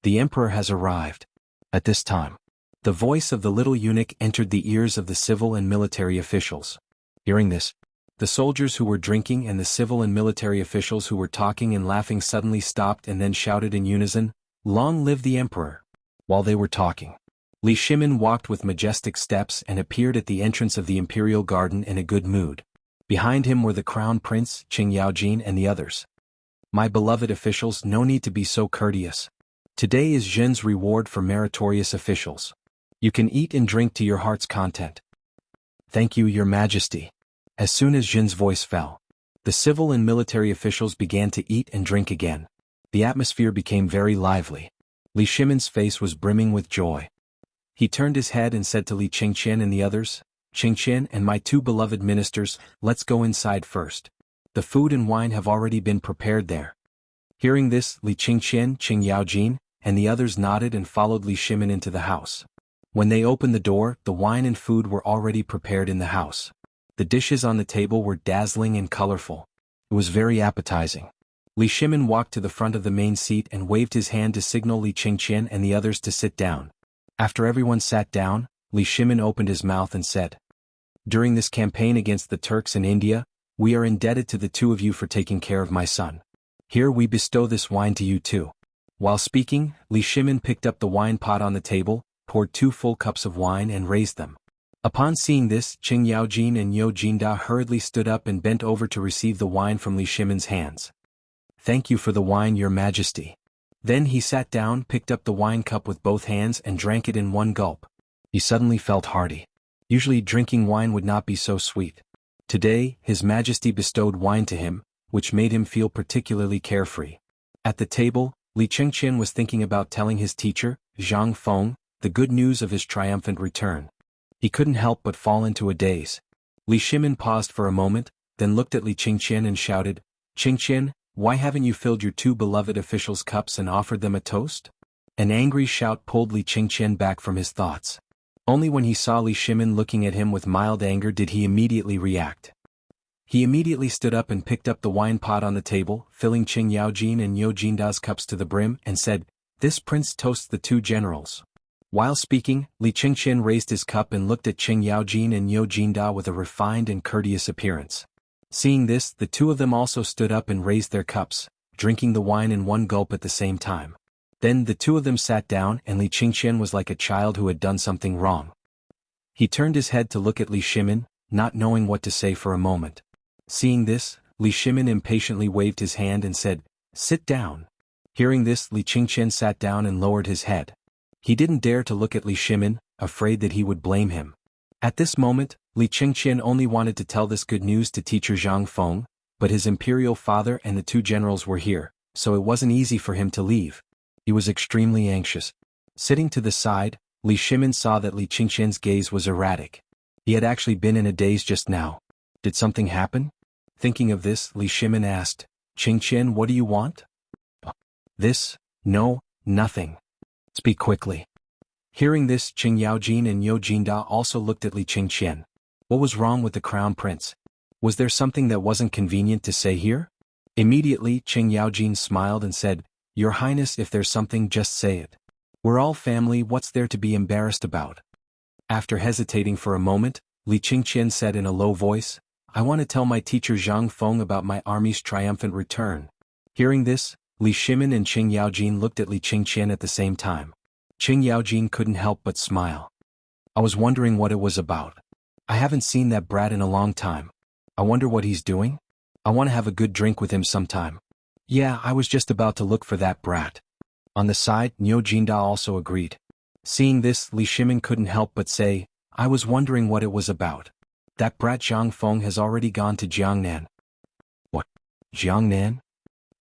The emperor has arrived. At this time, the voice of the little eunuch entered the ears of the civil and military officials. Hearing this, The soldiers who were drinking and the civil and military officials who were talking and laughing suddenly stopped and then shouted in unison, "Long live the emperor!" While they were talking, Li Shimin walked with majestic steps and appeared at the entrance of the imperial garden in a good mood. Behind him were the crown prince, Qing Yaojin, and the others. "My beloved officials, no need to be so courteous. Today is Zhen's reward for meritorious officials. You can eat and drink to your heart's content." "Thank you, your majesty." As soon as Zhen's voice fell, the civil and military officials began to eat and drink again. The atmosphere became very lively. Li Shimin's face was brimming with joy. He turned his head and said to Li Qingqian and the others, "Qingqian and my two beloved ministers, let's go inside first. The food and wine have already been prepared there." Hearing this, Li Qingqian, Qing Yaojin, and the others nodded and followed Li Shimin into the house. When they opened the door, the wine and food were already prepared in the house. The dishes on the table were dazzling and colorful. It was very appetizing. Li Shimin walked to the front of the main seat and waved his hand to signal Li Qingqian and the others to sit down. After everyone sat down, Li Shimin opened his mouth and said, "During this campaign against the Turks in India, we are indebted to the two of you for taking care of my son. Here we bestow this wine to you too." While speaking, Li Shimin picked up the wine pot on the table, poured 2 full cups of wine and raised them. Upon seeing this, Qing Yaojin and Yo Jinda hurriedly stood up and bent over to receive the wine from Li Shimin's hands. "Thank you for the wine, your majesty." Then he sat down, picked up the wine cup with both hands and drank it in one gulp. He suddenly felt hearty. Usually drinking wine would not be so sweet. Today, His Majesty bestowed wine to him, which made him feel particularly carefree. At the table, Li Qingqian was thinking about telling his teacher, Zhang Feng, the good news of his triumphant return. He couldn't help but fall into a daze. Li Shimin paused for a moment, then looked at Li Qingqian and shouted, "Qingqian, why haven't you filled your two beloved officials' cups and offered them a toast?" An angry shout pulled Li Qingqian back from his thoughts. Only when he saw Li Shimin looking at him with mild anger did he immediately react. He immediately stood up and picked up the wine pot on the table, filling Qing Yaojin and Yo Jinda's cups to the brim, and said, "This prince toasts the two generals." While speaking, Li Qingqian raised his cup and looked at Qing Yaojin and Yo Jinda with a refined and courteous appearance. Seeing this, the two of them also stood up and raised their cups, drinking the wine in one gulp at the same time. Then the two of them sat down and Li Qingqian was like a child who had done something wrong. He turned his head to look at Li Shimin, not knowing what to say for a moment. Seeing this, Li Shimin impatiently waved his hand and said, "Sit down." Hearing this, Li Qingqian sat down and lowered his head. He didn't dare to look at Li Shimin, afraid that he would blame him. At this moment, Li Qingqian only wanted to tell this good news to teacher Zhang Feng, but his imperial father and the two generals were here, so it wasn't easy for him to leave. He was extremely anxious. Sitting to the side, Li Shimin saw that Li Qingqian's gaze was erratic. He had actually been in a daze just now. Did something happen? Thinking of this, Li Shimin asked, "Qingqian, what do you want?" "This? No, nothing. Speak quickly." Hearing this, Qing Yaojin and Yo Jinda also looked at Li Qingqian. What was wrong with the crown prince? Was there something that wasn't convenient to say here? Immediately, Qing Yaojin smiled and said, "Your Highness, if there's something, just say it. We're all family, what's there to be embarrassed about?" After hesitating for a moment, Li Qingqian said in a low voice, "I want to tell my teacher Zhang Feng about my army's triumphant return." Hearing this, Li Shimin and Qing Yaojin looked at Li Qingqian at the same time. Qing Yaojin couldn't help but smile. "I was wondering what it was about. I haven't seen that brat in a long time. I wonder what he's doing? I want to have a good drink with him sometime." "Yeah, I was just about to look for that brat." On the side, Yo Jinda also agreed. Seeing this, Li Shimin couldn't help but say, "I was wondering what it was about. That brat Zhang Feng has already gone to Jiangnan." "What? Jiangnan?"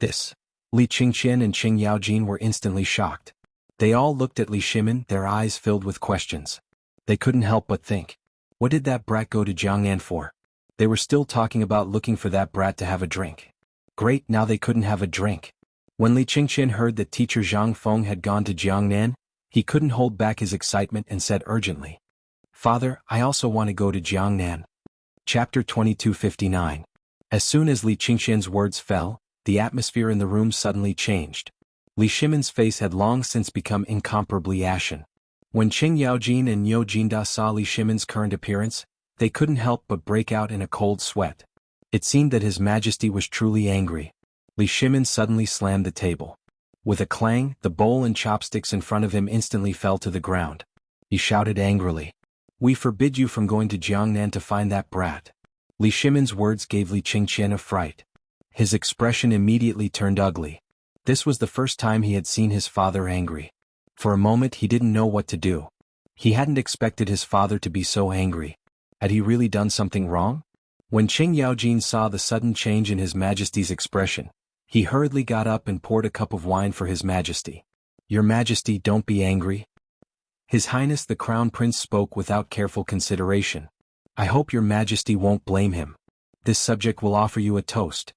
This. Li Qingqian and Qing Yaojin were instantly shocked. They all looked at Li Shimin, their eyes filled with questions. They couldn't help but think, what did that brat go to Jiangnan for? They were still talking about looking for that brat to have a drink. Great, now they couldn't have a drink. When Li Qingqian heard that teacher Zhang Feng had gone to Jiangnan, he couldn't hold back his excitement and said urgently, "Father, I also want to go to Jiangnan." Chapter 2259. As soon as Li Qingqian's words fell, the atmosphere in the room suddenly changed. Li Shimin's face had long since become incomparably ashen. When Qing Yaojin and Yo Jinda saw Li Shimin's current appearance, they couldn't help but break out in a cold sweat. It seemed that His Majesty was truly angry. Li Shimin suddenly slammed the table. With a clang, the bowl and chopsticks in front of him instantly fell to the ground. He shouted angrily. "We forbid you from going to Jiangnan to find that brat." Li Shimin's words gave Li Qingqian a fright. His expression immediately turned ugly. This was the first time he had seen his father angry. For a moment he didn't know what to do. He hadn't expected his father to be so angry. Had he really done something wrong? When Qing Yaojin saw the sudden change in His Majesty's expression, he hurriedly got up and poured a cup of wine for His Majesty. "Your Majesty, don't be angry." His Highness the Crown Prince spoke without careful consideration. "I hope your Majesty won't blame him. This subject will offer you a toast."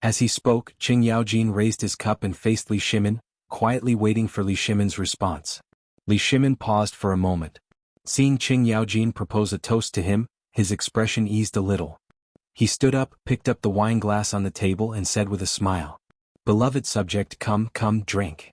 As he spoke, Qing Yaojin raised his cup and faced Li Shimin, quietly waiting for Li Shimin's response. Li Shimin paused for a moment. Seeing Qing Yaojin propose a toast to him, his expression eased a little. He stood up, picked up the wine glass on the table and said with a smile, "Beloved subject, come, drink."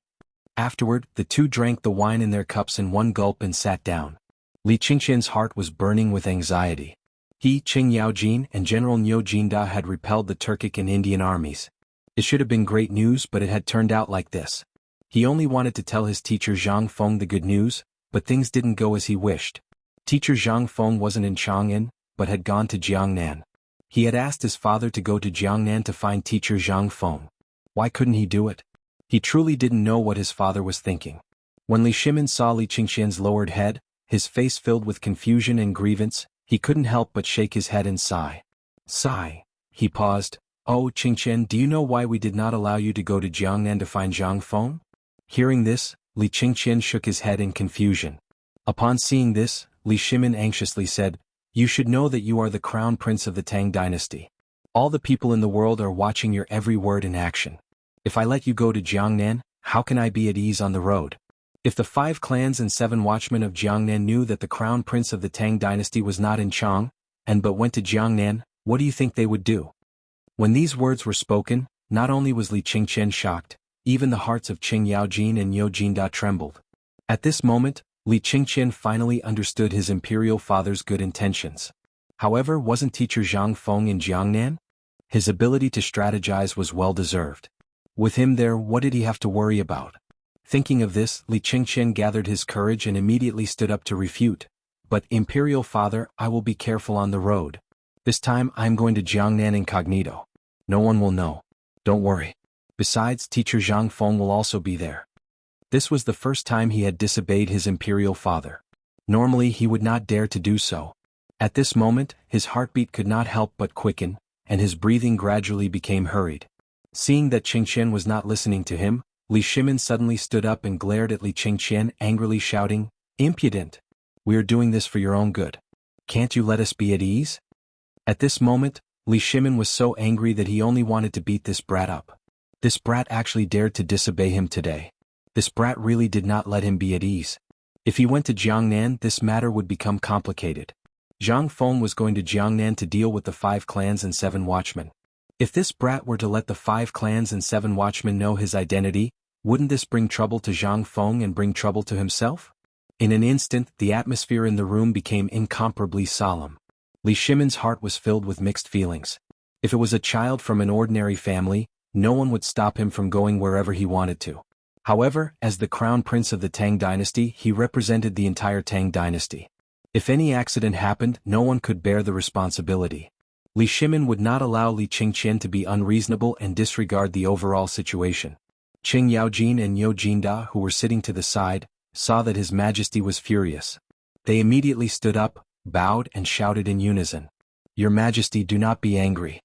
Afterward, the two drank the wine in their cups in one gulp and sat down. Li Qingqian's heart was burning with anxiety. He, Qing Yaojin, and General Niu Jinda had repelled the Turkic and Indian armies. It should have been great news, but it had turned out like this. He only wanted to tell his teacher Zhang Feng the good news, but things didn't go as he wished. Teacher Zhang Feng wasn't in Chang'an, but had gone to Jiangnan. He had asked his father to go to Jiangnan to find teacher Zhang Feng. Why couldn't he do it? He truly didn't know what his father was thinking. When Li Shimin saw Li Qingqian's lowered head, his face filled with confusion and grievance, he couldn't help but shake his head and sigh. Sigh. He paused. "Oh, Qingqian, do you know why we did not allow you to go to Jiangnan to find Zhang Feng?" Hearing this, Li Qingqian shook his head in confusion. Upon seeing this, Li Shimin anxiously said, "You should know that you are the crown prince of the Tang dynasty. All the people in the world are watching your every word and action. If I let you go to Jiangnan, how can I be at ease on the road? If the 5 clans and 7 watchmen of Jiangnan knew that the crown prince of the Tang dynasty was not in Chang, and but went to Jiangnan, what do you think they would do?" When these words were spoken, not only was Li Qingqian shocked, even the hearts of Qing Yaojin and Niu Jinda trembled. At this moment, Li Qingqian finally understood his imperial father's good intentions. However, wasn't teacher Zhang Feng in Jiangnan? His ability to strategize was well deserved. With him there, what did he have to worry about? Thinking of this, Li Qingqian gathered his courage and immediately stood up to refute. "But, Imperial Father, I will be careful on the road. This time I'm going to Jiangnan incognito. No one will know. Don't worry. Besides, teacher Zhang Feng will also be there." This was the first time he had disobeyed his imperial father. Normally he would not dare to do so. At this moment, his heartbeat could not help but quicken, and his breathing gradually became hurried. Seeing that Qingqian was not listening to him, Li Shimin suddenly stood up and glared at Li Qingqian, angrily shouting, "Impudent! We are doing this for your own good. Can't you let us be at ease?" At this moment, Li Shimin was so angry that he only wanted to beat this brat up. This brat actually dared to disobey him today. This brat really did not let him be at ease. If he went to Jiangnan, this matter would become complicated. Zhang Feng was going to Jiangnan to deal with the 5 clans and 7 watchmen. If this brat were to let the 5 clans and 7 watchmen know his identity, wouldn't this bring trouble to Zhang Feng and bring trouble to himself? In an instant, the atmosphere in the room became incomparably solemn. Li Shimin's heart was filled with mixed feelings. If it was a child from an ordinary family, no one would stop him from going wherever he wanted to. However, as the crown prince of the Tang dynasty, he represented the entire Tang dynasty. If any accident happened, no one could bear the responsibility. Li Shimin would not allow Li Qingqian to be unreasonable and disregard the overall situation. Qing Yaojin and Niu Jinda, who were sitting to the side, saw that His Majesty was furious. They immediately stood up, bowed and shouted in unison, "Your Majesty, do not be angry."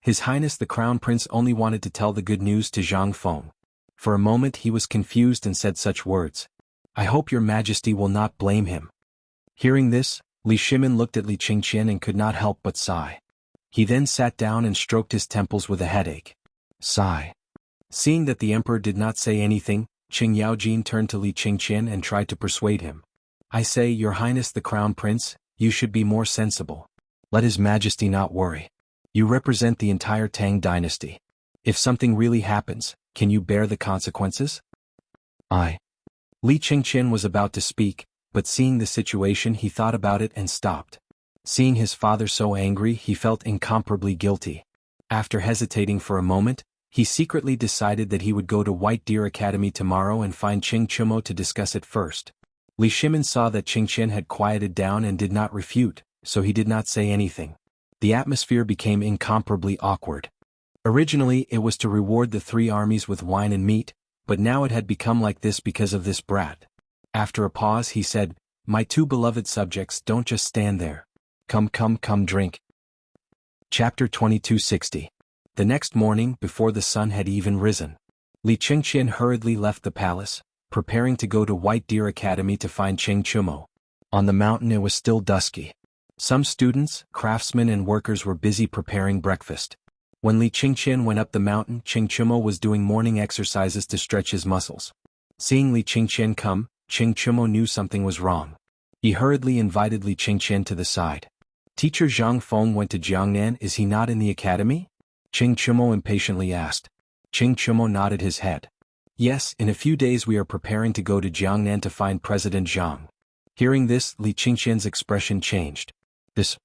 His Highness the Crown Prince only wanted to tell the good news to Zhang Feng. For a moment he was confused and said such words, "I hope your Majesty will not blame him." Hearing this, Li Shimin looked at Li Qingqian and could not help but sigh. He then sat down and stroked his temples with a headache. Sigh. Seeing that the emperor did not say anything, Qing Yaojin turned to Li Qingqian and tried to persuade him. "I say, Your Highness the Crown Prince, you should be more sensible. Let His Majesty not worry. You represent the entire Tang dynasty. If something really happens, can you bear the consequences?" Li Qingqian was about to speak, but seeing the situation he thought about it and stopped. Seeing his father so angry, he felt incomparably guilty. After hesitating for a moment, he secretly decided that he would go to White Deer Academy tomorrow and find Ching Chumo to discuss it first. Li Shimin saw that Ching Qian had quieted down and did not refute, so he did not say anything. The atmosphere became incomparably awkward. Originally it was to reward the three armies with wine and meat, but now it had become like this because of this brat. After a pause he said, "My two beloved subjects, don't just stand there. Come drink." Chapter 2260. The next morning, before the sun had even risen, Li Qingqian hurriedly left the palace, preparing to go to White Deer Academy to find Ching Chumo. On the mountain it was still dusky. Some students, craftsmen and workers were busy preparing breakfast. When Li Qingqian went up the mountain, Ching Chumo was doing morning exercises to stretch his muscles. Seeing Li Qingqian come, Ching Chumo knew something was wrong. He hurriedly invited Li Qingqian to the side. "Teacher Zhang Feng went to Jiangnan, is he not in the academy?" Ching Chumo impatiently asked. Ching Chumo nodded his head. "Yes, in a few days we are preparing to go to Jiangnan to find President Zhang." Hearing this, Li Qingqian's expression changed.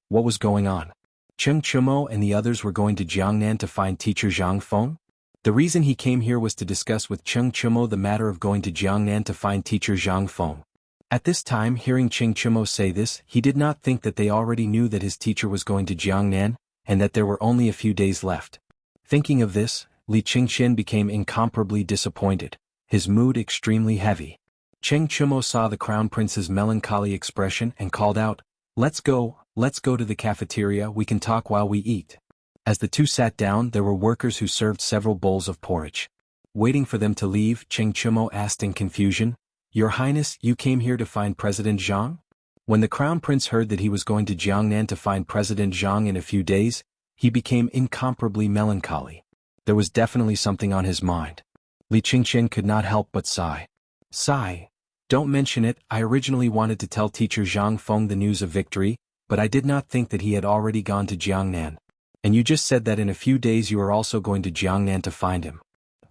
What was going on? Ching Chumo and the others were going to Jiangnan to find teacher Zhang Feng? The reason he came here was to discuss with Ching Chumo the matter of going to Jiangnan to find teacher Zhang Feng. At this time, hearing Ching Chumo say this, he did not think that they already knew that his teacher was going to Jiangnan, and that there were only a few days left. Thinking of this, Li Qingqian became incomparably disappointed, his mood extremely heavy. Ching Chumo saw the crown prince's melancholy expression and called out, let's go to the cafeteria, we can talk while we eat." As the two sat down, there were workers who served several bowls of porridge. Waiting for them to leave, Ching Chumo asked in confusion, "Your Highness, you came here to find President Zhang?" When the crown prince heard that he was going to Jiangnan to find President Zhang in a few days, he became incomparably melancholy. There was definitely something on his mind. Li Qingqian could not help but sigh. "Sigh. Don't mention it, I originally wanted to tell teacher Zhang Feng the news of victory, but I did not think that he had already gone to Jiangnan. And you just said that in a few days you are also going to Jiangnan to find him."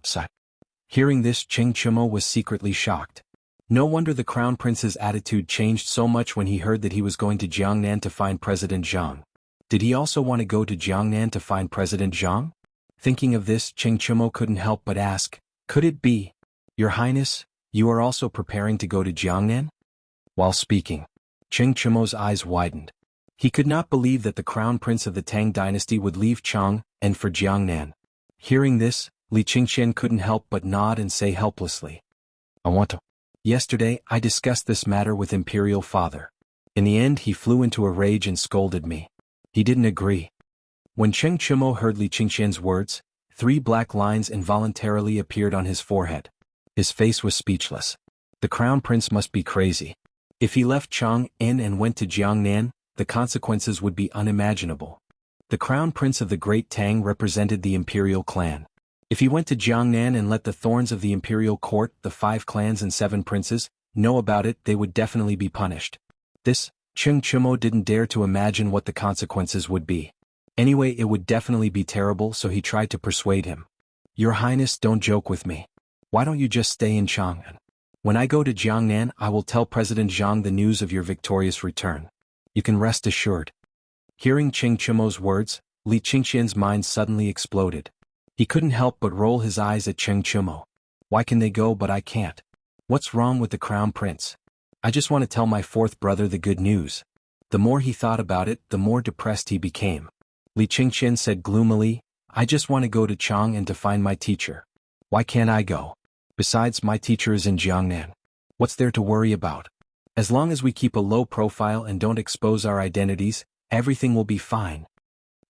Sigh. Hearing this, Ching Chumo was secretly shocked. No wonder the crown prince's attitude changed so much when he heard that he was going to Jiangnan to find President Zhang. Did he also want to go to Jiangnan to find President Zhang? Thinking of this, Ching Chumo couldn't help but ask, "Could it be, Your Highness, you are also preparing to go to Jiangnan?" While speaking, Ching Chumo's eyes widened. He could not believe that the crown prince of the Tang dynasty would leave Chang and for Jiangnan. Hearing this, Li Qingqian couldn't help but nod and say helplessly, "I want to." "Yesterday, I discussed this matter with Imperial Father. In the end he flew into a rage and scolded me. He didn't agree." When Ching Chumo heard Li Qingqian's words, 3 black lines involuntarily appeared on his forehead. His face was speechless. The crown prince must be crazy. If he left Chang in and went to Jiangnan, the consequences would be unimaginable. The crown prince of the great Tang represented the imperial clan. If he went to Jiangnan and let the thorns of the imperial court, the 5 clans and 7 princes, know about it, they would definitely be punished. Ching Chumo didn't dare to imagine what the consequences would be. Anyway, it would definitely be terrible, so he tried to persuade him. "Your Highness, don't joke with me. Why don't you just stay in Chang'an? When I go to Jiangnan, I will tell President Zhang the news of your victorious return. You can rest assured." Hearing Ching Chumo's words, Li Qingqian's mind suddenly exploded. He couldn't help but roll his eyes at Ching Chumo. "Why can they go but I can't? What's wrong with the crown prince? I just want to tell my 4th brother the good news." The more he thought about it, the more depressed he became. Li Qingqian said gloomily, "I just want to go to Chang and to find my teacher. Why can't I go? Besides, my teacher is in Jiangnan. What's there to worry about? As long as we keep a low profile and don't expose our identities, everything will be fine."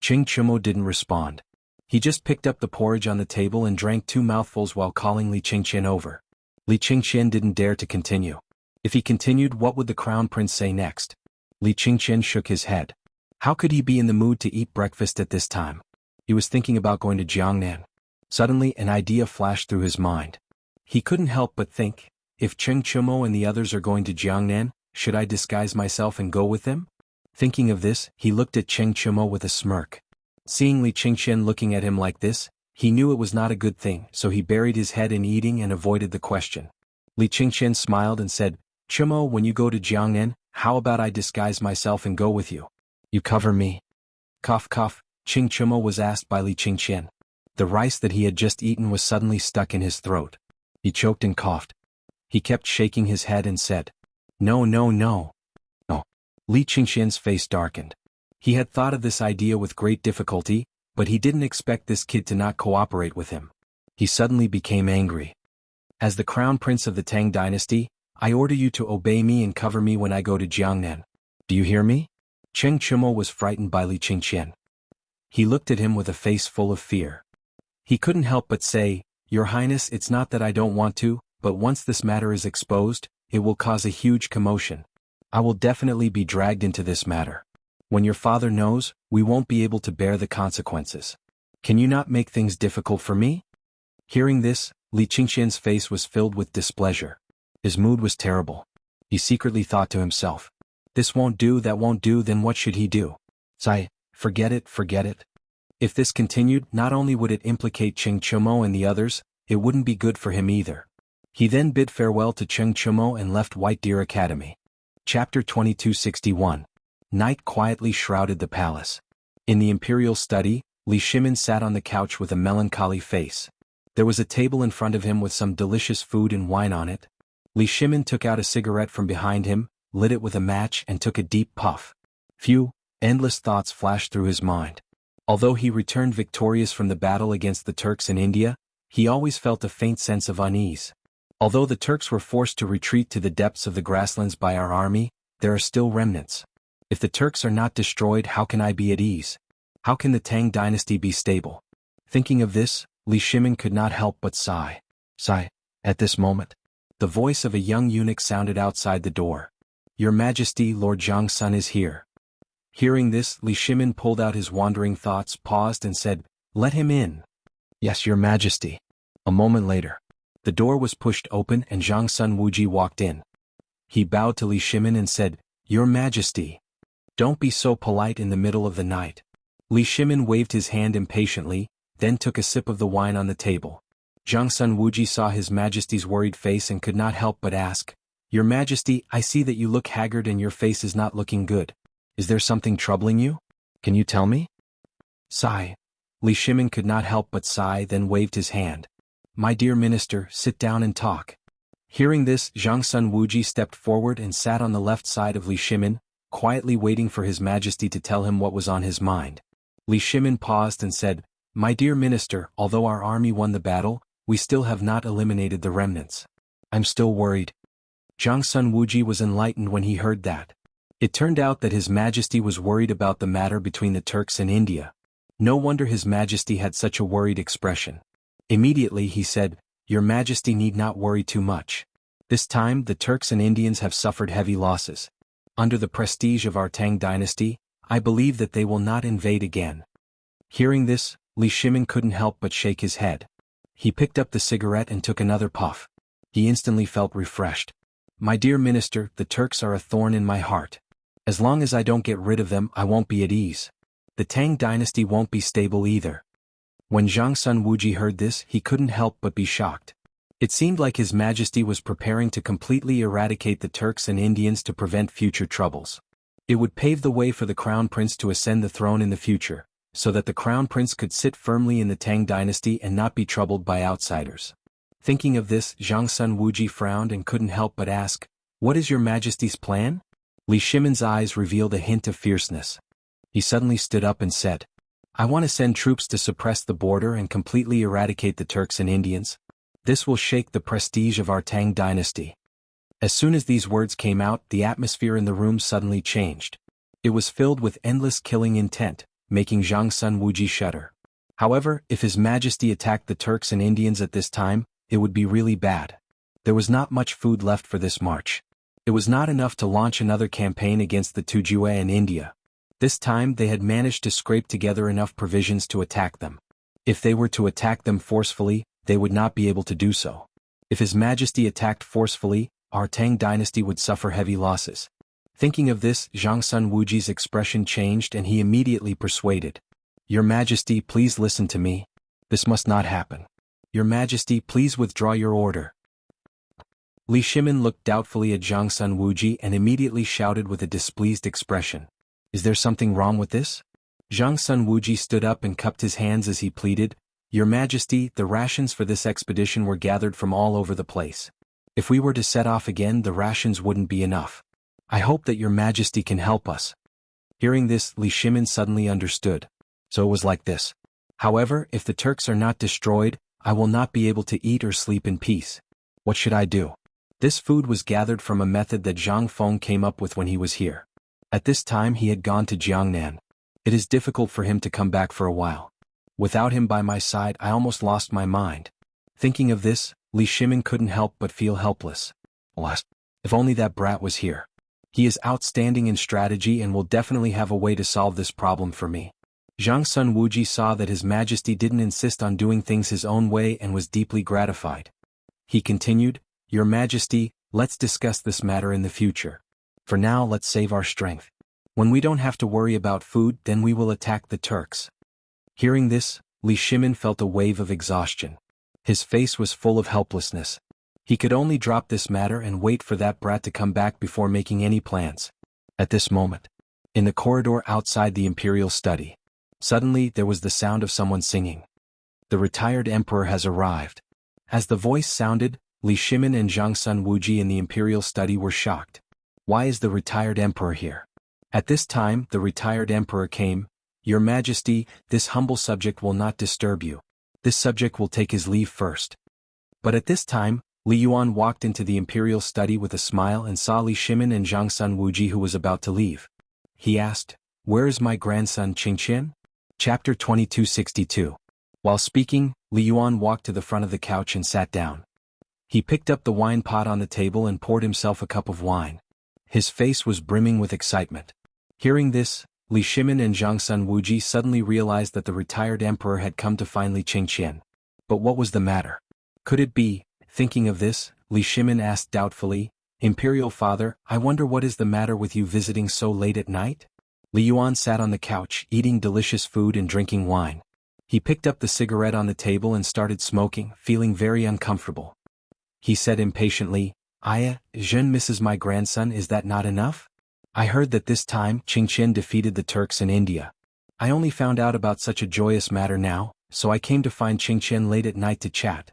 Ching Chumo didn't respond. He just picked up the porridge on the table and drank 2 mouthfuls while calling Li Qingqian over. Li Qingqian didn't dare to continue. If he continued, what would the crown prince say next? Li Qingqian shook his head. How could he be in the mood to eat breakfast at this time? He was thinking about going to Jiangnan. Suddenly, an idea flashed through his mind. He couldn't help but think, if Ching Chumo and the others are going to Jiangnan, should I disguise myself and go with them? Thinking of this, he looked at Ching Chumo with a smirk. Seeing Li Qingqian looking at him like this, he knew it was not a good thing, so he buried his head in eating and avoided the question. Li Qingqian smiled and said, "Chumo, when you go to Jiangnan, how about I disguise myself and go with you? You cover me. Cough cough, Ching Chumo was asked by Li Qingqian. The rice that he had just eaten was suddenly stuck in his throat. He choked and coughed. He kept shaking his head and said, "No, no, no." No. Li Qingqian's face darkened. He had thought of this idea with great difficulty, but he didn't expect this kid to not cooperate with him. He suddenly became angry. "As the crown prince of the Tang dynasty, I order you to obey me and cover me when I go to Jiangnan. Do you hear me?" Cheng Chumo was frightened by Li Qingqian. He looked at him with a face full of fear. He couldn't help but say, "Your Highness, it's not that I don't want to, but once this matter is exposed, it will cause a huge commotion. I will definitely be dragged into this matter. When your father knows, we won't be able to bear the consequences. Can you not make things difficult for me?" Hearing this, Li Qingqian's face was filled with displeasure. His mood was terrible. He secretly thought to himself, "This won't do, that won't do, then what should he do? Forget it, forget it." If this continued, not only would it implicate Cheng Chumo and the others, it wouldn't be good for him either. He then bid farewell to Cheng Chumo and left White Deer Academy. Chapter 2261. Night quietly shrouded the palace. In the imperial study, Li Shimin sat on the couch with a melancholy face. There was a table in front of him with some delicious food and wine on it. Li Shimin took out a cigarette from behind him, lit it with a match and took a deep puff. Endless thoughts flashed through his mind. Although he returned victorious from the battle against the Turks in India, he always felt a faint sense of unease. Although the Turks were forced to retreat to the depths of the grasslands by our army, there are still remnants. If the Turks are not destroyed, how can I be at ease? How can the Tang dynasty be stable? Thinking of this, Li Shimin could not help but sigh. At this moment, the voice of a young eunuch sounded outside the door. "Your Majesty, Lord Zhang's son is here." Hearing this, Li Shimin pulled out his wandering thoughts, paused and said, "Let him in." "Yes, Your Majesty." A moment later, the door was pushed open and Zhang's son Wuji walked in. He bowed to Li Shimin and said, "Your Majesty. Don't be so polite in the middle of the night." Li Shimin waved his hand impatiently, then took a sip of the wine on the table. Zhang's son Wuji saw His Majesty's worried face and could not help but ask, "Your Majesty, I see that you look haggard and your face is not looking good. Is there something troubling you? Can you tell me?" Sigh. Li Shimin could not help but sigh, then waved his hand. "My dear minister, sit down and talk." Hearing this, Zhang's son Wuji stepped forward and sat on the left side of Li Shimin, quietly waiting for His Majesty to tell him what was on his mind. Li Shimin paused and said, "My dear minister, although our army won the battle, we still have not eliminated the remnants. I'm still worried." Zhang's son Wuji was enlightened when he heard that. It turned out that His Majesty was worried about the matter between the Turks and India. No wonder His Majesty had such a worried expression. Immediately he said, "Your Majesty need not worry too much. This time the Turks and Indians have suffered heavy losses. Under the prestige of our Tang dynasty, I believe that they will not invade again." Hearing this, Li Shimin couldn't help but shake his head. He picked up the cigarette and took another puff. He instantly felt refreshed. "My dear minister, the Turks are a thorn in my heart. As long as I don't get rid of them, I won't be at ease. The Tang dynasty won't be stable either." When Zhang's son Wuji heard this, he couldn't help but be shocked. It seemed like His Majesty was preparing to completely eradicate the Turks and Indians to prevent future troubles. It would pave the way for the Crown Prince to ascend the throne in the future, so that the Crown Prince could sit firmly in the Tang dynasty and not be troubled by outsiders. Thinking of this, Zhang's son Wuji frowned and couldn't help but ask, "What is Your Majesty's plan?" Li Shimin's eyes revealed a hint of fierceness. He suddenly stood up and said, "I want to send troops to suppress the border and completely eradicate the Turks and Indians. This will shake the prestige of our Tang dynasty." As soon as these words came out, the atmosphere in the room suddenly changed. It was filled with endless killing intent, making Zhang's son Wuji shudder. However, if His Majesty attacked the Turks and Indians at this time, it would be really bad. There was not much food left for this march. It was not enough to launch another campaign against the Tujue and India. This time they had managed to scrape together enough provisions to attack them. If they were to attack them forcefully, they would not be able to do so. If His Majesty attacked forcefully, our Tang dynasty would suffer heavy losses. Thinking of this, Zhang's son Wuji's expression changed and he immediately persuaded, "Your Majesty, please listen to me. This must not happen. Your Majesty, please withdraw your order." Li Shimin looked doubtfully at Zhang's son Wuji and immediately shouted with a displeased expression, Is there something wrong with this? Zhang Sun Wuji stood up and cupped his hands as he pleaded, Your Majesty, the rations for this expedition were gathered from all over the place. If we were to set off again, the rations wouldn't be enough. I hope that Your Majesty can help us. Hearing this, Li Shimin suddenly understood. So it was like this. However, if the Turks are not destroyed, I will not be able to eat or sleep in peace. What should I do? This food was gathered from a method that Zhang Feng came up with when he was here. At this time he had gone to Jiangnan. It is difficult for him to come back for a while. Without him by my side, I almost lost my mind. Thinking of this, Li Shimin couldn't help but feel helpless. Alas, if only that brat was here. He is outstanding in strategy and will definitely have a way to solve this problem for me. Zhang Sun Wuji saw that His Majesty didn't insist on doing things his own way and was deeply gratified. He continued, Your Majesty, let's discuss this matter in the future. For now, let's save our strength. When we don't have to worry about food, then we will attack the Turks. Hearing this, Li Shimin felt a wave of exhaustion. His face was full of helplessness. He could only drop this matter and wait for that brat to come back before making any plans. At this moment, in the corridor outside the imperial study, suddenly there was the sound of someone singing. The retired emperor has arrived. As the voice sounded, Li Shimin and Zhang Sun Wuji in the imperial study were shocked. Why is the retired emperor here? At this time, the retired emperor came. Your Majesty, this humble subject will not disturb you. This subject will take his leave first. But at this time, Li Yuan walked into the imperial study with a smile and saw Li Shimin and Zhang Sun Wuji who was about to leave. He asked, Where is my grandson Qingqian? Chapter 2262. While speaking, Li Yuan walked to the front of the couch and sat down. He picked up the wine pot on the table and poured himself a cup of wine. His face was brimming with excitement. Hearing this, Li Shimin and Zhang Sun Wuji suddenly realized that the retired emperor had come to find Li Qingqian. But what was the matter? Could it be? Thinking of this, Li Shimin asked doubtfully, Imperial Father, I wonder what is the matter with you visiting so late at night? Li Yuan sat on the couch, eating delicious food and drinking wine. He picked up the cigarette on the table and started smoking, feeling very uncomfortable. He said impatiently, Aya, Zhen misses my grandson, is that not enough? I heard that this time Qingqian defeated the Turks in India. I only found out about such a joyous matter now, so I came to find Qingqian late at night to chat.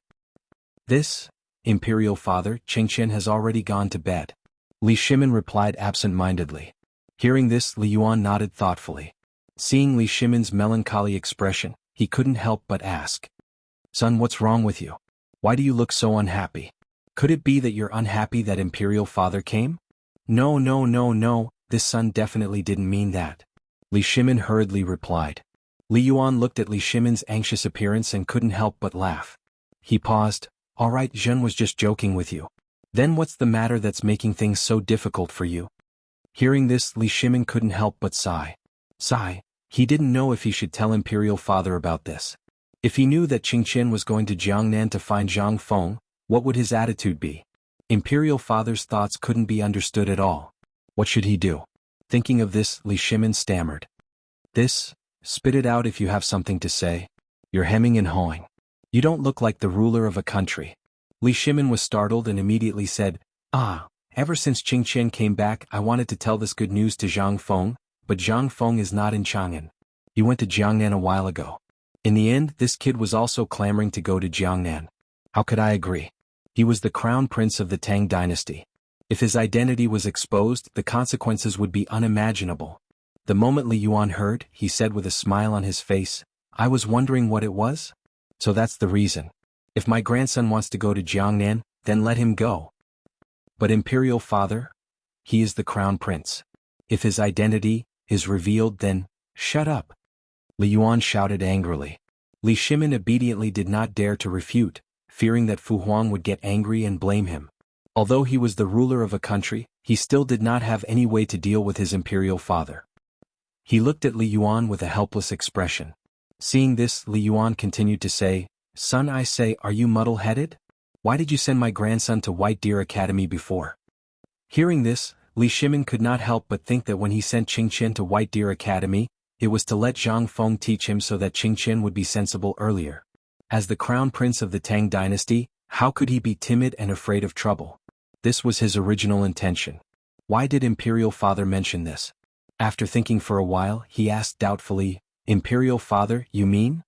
This, Imperial Father, Qingqian has already gone to bed. Li Shimin replied absent-mindedly. Hearing this, Li Yuan nodded thoughtfully. Seeing Li Shimin's melancholy expression, he couldn't help but ask. Son, what's wrong with you? Why do you look so unhappy? Could it be that you're unhappy that Imperial Father came? No, this son definitely didn't mean that. Li Shimin hurriedly replied. Li Yuan looked at Li Shimin's anxious appearance and couldn't help but laugh. He paused. All right, Zhen was just joking with you. Then what's the matter that's making things so difficult for you? Hearing this, Li Shimin couldn't help but sigh. He didn't know if he should tell Imperial Father about this. If he knew that Qingqian was going to Jiangnan to find Zhang Feng, what would his attitude be? Imperial Father's thoughts couldn't be understood at all. What should he do? Thinking of this, Li Shimin stammered. Spit it out if you have something to say. You're hemming and hawing. You don't look like the ruler of a country. Li Shimin was startled and immediately said, Ever since Qingqian came back, I wanted to tell this good news to Zhang Feng, but Zhang Feng is not in Chang'an. He went to Jiangnan a while ago. In the end, this kid was also clamoring to go to Jiangnan. How could I agree? He was the crown prince of the Tang dynasty. If his identity was exposed, the consequences would be unimaginable. The moment Li Yuan heard, he said with a smile on his face, I was wondering what it was? So that's the reason. If my grandson wants to go to Jiangnan, then let him go. But Imperial Father? He is the crown prince. If his identity is revealed, then shut up. Li Yuan shouted angrily. Li Shimin obediently did not dare to refute, fearing that Fu Huang would get angry and blame him. Although he was the ruler of a country, he still did not have any way to deal with his Imperial Father. He looked at Li Yuan with a helpless expression. Seeing this, Li Yuan continued to say, Son, I say, are you muddle-headed? Why did you send my grandson to White Deer Academy before? Hearing this, Li Shimin could not help but think that when he sent Qingqian to White Deer Academy, it was to let Zhang Feng teach him so that Qingqian would be sensible earlier. As the crown prince of the Tang dynasty, how could he be timid and afraid of trouble? This was his original intention. Why did Imperial Father mention this? After thinking for a while, he asked doubtfully, Imperial Father, you mean?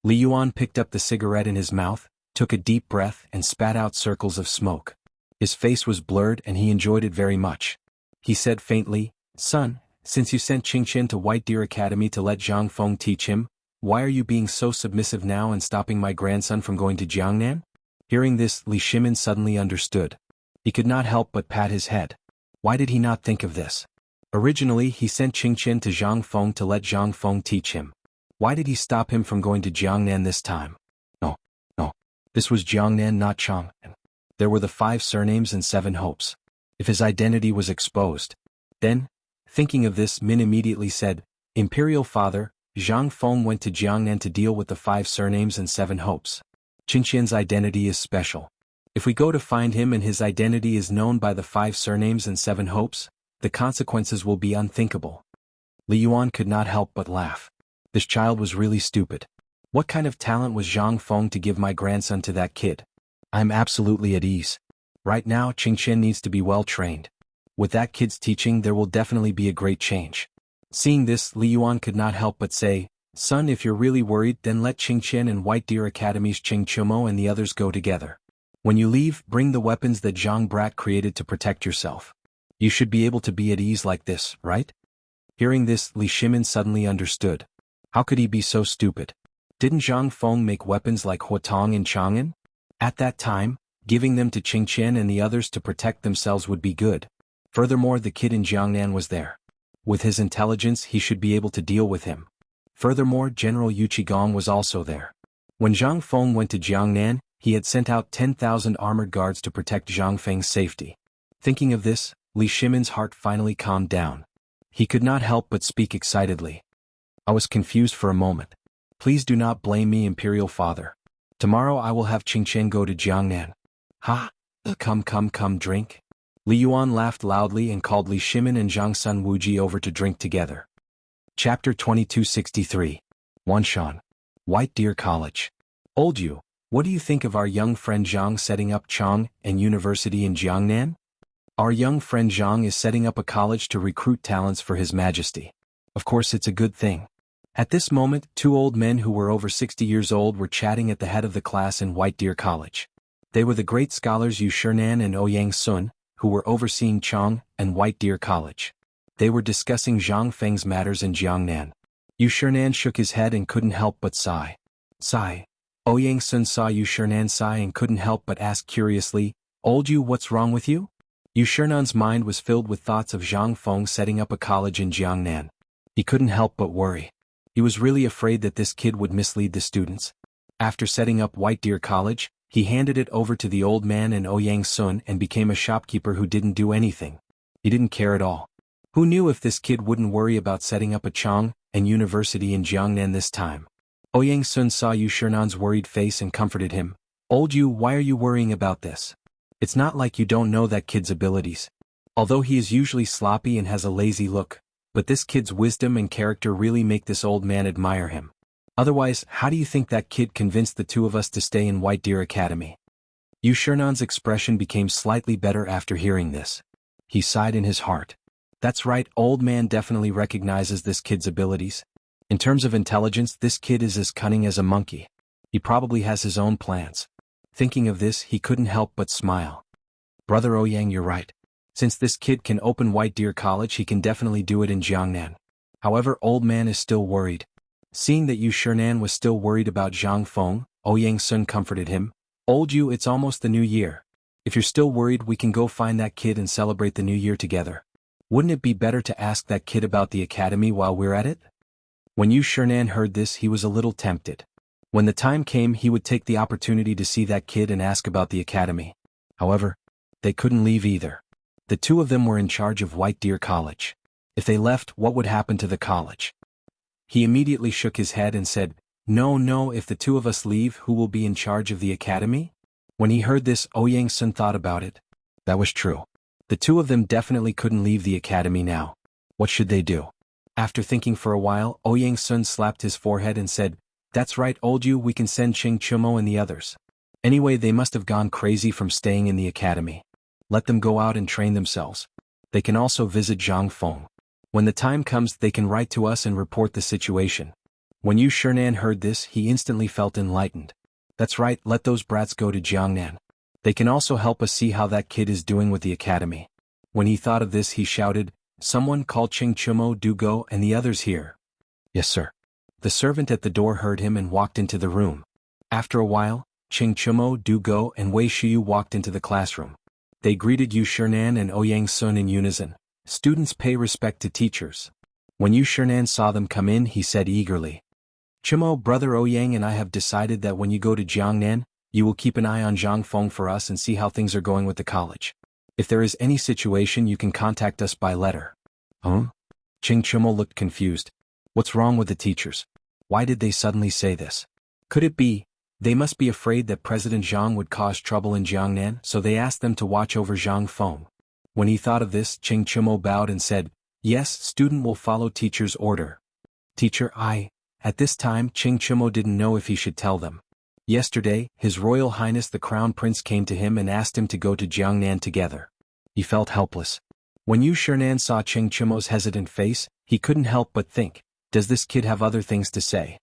Li Yuan picked up the cigarette in his mouth, took a deep breath and spat out circles of smoke. His face was blurred and he enjoyed it very much. He said faintly, Son, since you sent Qingqian to White Deer Academy to let Zhang Feng teach him, why are you being so submissive now and stopping my grandson from going to Jiangnan? Hearing this, Li Shimin suddenly understood. He could not help but pat his head. Why did he not think of this? Originally he sent Qingqian to Zhang Feng to let Zhang Feng teach him. Why did he stop him from going to Jiangnan this time? No. This was Jiangnan, not Chang'an. There were the 5 surnames and 7 hopes. If his identity was exposed. Then, thinking of this, Min immediately said, Imperial Father, Zhang Feng went to Jiangnan to deal with the 5 surnames and 7 hopes. Qingqian's identity is special. If we go to find him and his identity is known by the 5 surnames and 7 hopes, the consequences will be unthinkable. Li Yuan could not help but laugh. This child was really stupid. What kind of talent was Zhang Feng to give my grandson to that kid? I'm absolutely at ease. Right now Qingqian needs to be well trained. With that kid's teaching there will definitely be a great change. Seeing this, Li Yuan could not help but say, Son, if you're really worried then let Qingqian and White Deer Academy's Qing Chumo and the others go together. When you leave, bring the weapons that Zhang Brat created to protect yourself. You should be able to be at ease like this, right? Hearing this, Li Shimin suddenly understood. How could he be so stupid? Didn't Zhang Feng make weapons like Huatong and Chang'an? At that time, giving them to Qingqian and the others to protect themselves would be good. Furthermore, the kid in Jiangnan was there. With his intelligence he should be able to deal with him. Furthermore, General Yu Qigong was also there. When Zhang Feng went to Jiangnan, he had sent out 10,000 armored guards to protect Zhang Feng's safety. Thinking of this, Li Shimin's heart finally calmed down. He could not help but speak excitedly. I was confused for a moment. Please do not blame me, Imperial Father. Tomorrow I will have Qingqian go to Jiangnan. Ha! Come, drink. Li Yuan laughed loudly and called Li Shimin and Zhang Sun Wuji over to drink together. Chapter 2263. Wanshan. White Deer College. Old Yu, what do you think of our young friend Zhang setting up Chang and University in Jiangnan? Our young friend Zhang is setting up a college to recruit talents for His Majesty. Of course it's a good thing. At this moment, 2 old men who were over 60 years old were chatting at the head of the class in White Deer College. They were the great scholars Yu Shernan and Ouyang Sun, who were overseeing Chang and White Deer College. They were discussing Zhang Feng's matters in Jiangnan. Yu Shernan shook his head and couldn't help but sigh. Ouyang Sun saw Yu Shernan sigh and couldn't help but ask curiously, Old Yu, what's wrong with you? Yu Shernan's mind was filled with thoughts of Zhang Feng setting up a college in Jiangnan. He couldn't help but worry. He was really afraid that this kid would mislead the students. After setting up White Deer College, he handed it over to the old man and Ouyang Sun and became a shopkeeper who didn't do anything. He didn't care at all. Who knew if this kid wouldn't worry about setting up a Chang and University in Jiangnan this time? Ouyang Sun saw Yu Shernan's worried face and comforted him. Old Yu, why are you worrying about this? It's not like you don't know that kid's abilities. Although he is usually sloppy and has a lazy look, but this kid's wisdom and character really make this old man admire him. Otherwise, how do you think that kid convinced the 2 of us to stay in White Deer Academy? Yu Shernan's expression became slightly better after hearing this. He sighed in his heart. That's right, old man definitely recognizes this kid's abilities. In terms of intelligence, this kid is as cunning as a monkey. He probably has his own plans. Thinking of this, he couldn't help but smile. Brother Ouyang, you're right. Since this kid can open White Deer College, he can definitely do it in Jiangnan. However, old man is still worried. Seeing that Yu Shernan was still worried about Zhang Feng, Ouyang Sun comforted him. Old Yu, it's almost the new year. If you're still worried, we can go find that kid and celebrate the new year together. Wouldn't it be better to ask that kid about the academy while we're at it? When Yu Shernan heard this, he was a little tempted. When the time came, he would take the opportunity to see that kid and ask about the academy. However, they couldn't leave either. The 2 of them were in charge of White Deer College. If they left, what would happen to the college? He immediately shook his head and said, No, if the 2 of us leave, who will be in charge of the academy? When he heard this, Ouyang Sun thought about it. That was true. The 2 of them definitely couldn't leave the academy now. What should they do? After thinking for a while, Ouyang Sun slapped his forehead and said, That's right, Old Yu, we can send Qing Chumo and the others. Anyway, they must have gone crazy from staying in the academy. Let them go out and train themselves. They can also visit Zhang Feng. When the time comes, they can write to us and report the situation. When Yu Shernan heard this, he instantly felt enlightened. That's right, let those brats go to Jiangnan. They can also help us see how that kid is doing with the academy. When he thought of this, he shouted, "Someone call Ching Chumo, do go, and the others here." "Yes, sir." The servant at the door heard him and walked into the room. After a while, Ching Chumo, do go, and Wei Shiyu walked into the classroom. They greeted Yu Shernan and Ouyang Sun in unison. Students pay respect to teachers. When Yu Shernan saw them come in, he said eagerly, "Chumo, brother Ouyang and I have decided that when you go to Jiangnan, you will keep an eye on Zhang Feng for us and see how things are going with the college. If there is any situation, you can contact us by letter." Huh? Ching Chumo looked confused. What's wrong with the teachers? Why did they suddenly say this? Could it be, they must be afraid that President Zhang would cause trouble in Jiangnan, so they asked them to watch over Zhang Feng? When he thought of this, Ching Chumo bowed and said, "Yes, student will follow teacher's order." Teacher, At this time, Ching Chumo didn't know if he should tell them. Yesterday, His Royal Highness the Crown Prince came to him and asked him to go to Jiangnan together. He felt helpless. When Yu Shernan saw Ching Chumo's hesitant face, he couldn't help but think, does this kid have other things to say?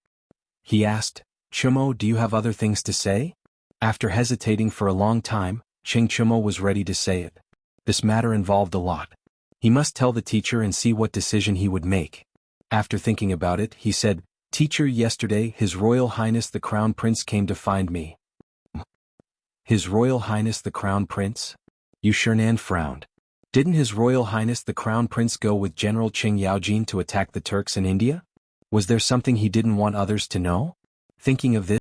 He asked, "Chumo, do you have other things to say?" After hesitating for a long time, Ching Chumo was ready to say it. This matter involved a lot. He must tell the teacher and see what decision he would make. After thinking about it, he said, "Teacher, yesterday His Royal Highness the Crown Prince came to find me." His Royal Highness the Crown Prince? Yu Shernan frowned. Didn't His Royal Highness the Crown Prince go with General Qing Yaojin to attack the Turks in India? Was there something he didn't want others to know? Thinking of this,